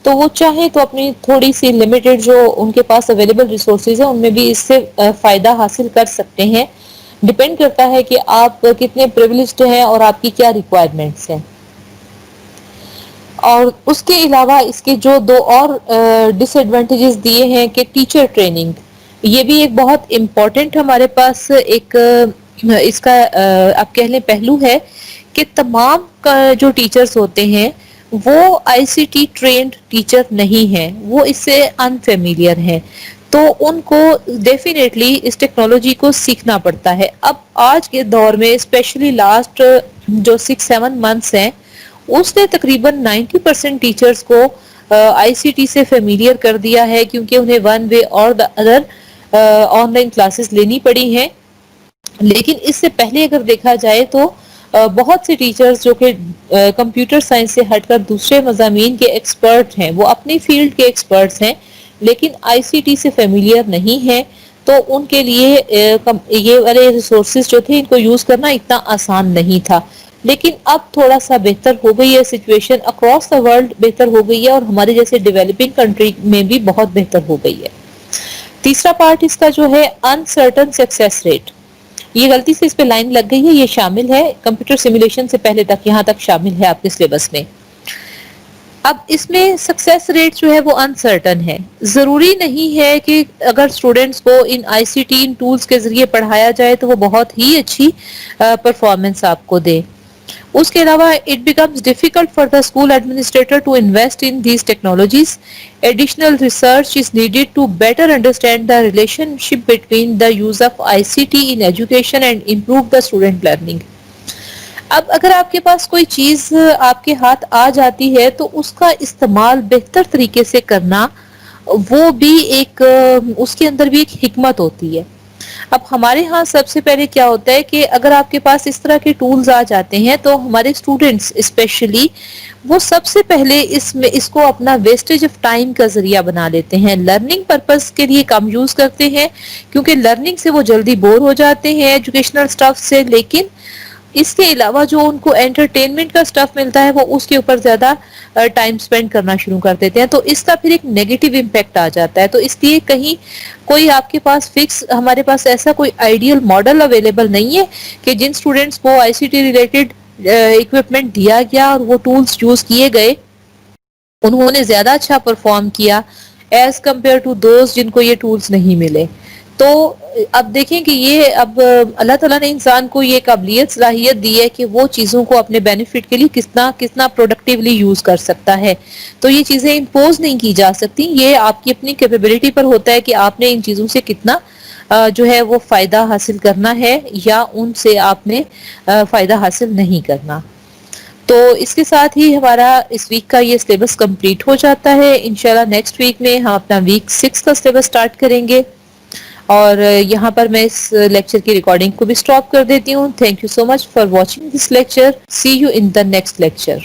تو وہ چاہیں تو اپنی تھوڑی سی لمیٹڈ جو ان کے پاس اویلیبل ریسورسز ہیں ان میں بھی اس سے فائدہ حاصل کر سکتے ہیں. ڈپینڈ کرتا ہے کہ آپ کتنے پریویلیجڈ ہیں اور آپ کی کیا ریکوائرمنٹس ہیں. اور اس کے علاوہ اس کے جو دو اور ڈس ایڈوانٹیجز دیے ہیں کہ ٹیچر ٹریننگ، یہ بھی ایک بہت امپورٹنٹ ہمارے پاس ایک اس کا آپ کہہ لیں پہلو ہے کہ تمام جو ٹیچرز ہوتے ہیں وہ آئی سی ٹی ٹرینڈ ٹیچر نہیں ہیں، وہ اس سے انفیملیئر ہیں. تو ان کو ڈیفینیٹلی اس ٹیکنالوجی کو سیکھنا پڑتا ہے. اب آج کے دور میں اسپیشلی لاسٹ جو 6-7 منتھس ہیں اس نے تقریباً 90% ٹیچرز کو آئی سی ٹی سے فیملیئر کر دیا ہے، کیونکہ انہیں ون وے اور the other on line classes لینی پڑی ہیں. لیکن اس سے پہلے اگر دیکھا جائے تو بہت سے ٹیچرز جو کہ کمپیوٹر سائنس سے ہٹ کر دوسرے مضامین کے ایکسپرٹ ہیں، وہ اپنی فیلڈ کے ایکسپرٹس ہیں لیکن آئی سی ٹی سے فیملیئر نہیں ہیں، تو ان کے لیے یہ والے ریسورسز جو تھے ان کو یوز کرنا اتنا آسان نہیں تھا. لیکن اب تھوڑا سا بہتر ہو گئی ہے سچویشن، اکراس دا ورلڈ بہتر ہو گئی ہے اور ہمارے جیسے ڈیولپنگ کنٹری میں بھی بہت بہتر ہو گئی ہے. تیسرا پارٹ اس کا جو ہے انسرٹن سکسیس ریٹ، یہ غلطی سے اس پہ لائن لگ گئی ہے، یہ شامل ہے کمپیوٹر سیمولیشن سے پہلے تک یہاں تک شامل ہے آپ کے سلیبس میں. اب اس میں سکسیس ریٹ جو ہے وہ انسرٹن ہے. ضروری نہیں ہے کہ اگر اسٹوڈینٹس کو ان آئی سی ٹی ٹولز کے ذریعے پڑھایا جائے تو وہ بہت ہی اچھی پرفارمنس آپ کو دے. اس کے علاوہ it becomes difficult for the school administrator to invest in these technologies. Additional research is needed to better understand the relationship between the use of ICT in education and improve the student learning. اب اگر آپ کے پاس کوئی چیز آپ کے ہاتھ آ جاتی ہے تو اس کا استعمال بہتر طریقے سے کرنا، وہ بھی ایک اس کے اندر بھی ایک حکمت ہوتی ہے. اب ہمارے ہاں سب سے پہلے کیا ہوتا ہے کہ اگر آپ کے پاس اس طرح کے ٹولز آ جاتے ہیں تو ہمارے اسٹوڈینٹس اسپیشلی وہ سب سے پہلے اس کو اپنا ویسٹیج آف ٹائم کا ذریعہ بنا لیتے ہیں، لرننگ پرپز کے لیے کم یوز کرتے ہیں کیونکہ لرننگ سے وہ جلدی بور ہو جاتے ہیں ایجوکیشنل سٹف سے. لیکن اس کے علاوہ جو ان کو انٹرٹینمنٹ کا سٹف ملتا ہے وہ اس کے اوپر زیادہ ٹائم سپینڈ کرنا شروع کر دیتے ہیں، تو اس کا پھر ایک نیگیٹو امپیکٹ آ جاتا ہے. تو اس لیے کہیں کوئی آپ کے پاس فکس، ہمارے پاس ایسا کوئی آئیڈیل ماڈل اویلیبل نہیں ہے کہ جن اسٹوڈینٹس کو آئی سی ٹی ریلیٹڈ اکوپمنٹ دیا گیا اور وہ ٹولز یوز کیے گئے انہوں نے زیادہ اچھا پرفارم کیا ایز کمپیئر ٹو دوز جن کو یہ ٹولز نہیں ملے. تو اب دیکھیں کہ یہ اب اللہ تعالیٰ نے انسان کو یہ قابلیت صلاحیت دی ہے کہ وہ چیزوں کو اپنے بینیفٹ کے لیے کتنا پروڈکٹیولی یوز کر سکتا ہے. تو یہ چیزیں امپوز نہیں کی جا سکتی، یہ آپ کی اپنی کیپیبلٹی پر ہوتا ہے کہ آپ نے ان چیزوں سے کتنا جو ہے وہ فائدہ حاصل کرنا ہے یا ان سے آپ نے فائدہ حاصل نہیں کرنا. تو اس کے ساتھ ہی ہمارا اس ویک کا یہ سلیبس کمپلیٹ ہو جاتا ہے. انشاءاللہ نیکسٹ ویک میں ہم اپنا ویک 6 کا سلیبس سٹارٹ کریں گے. اور یہاں پر میں اس لیکچر کی ریکارڈنگ کو بھی سٹاپ کر دیتی ہوں. Thank you so much for watching this lecture. See you in the next lecture.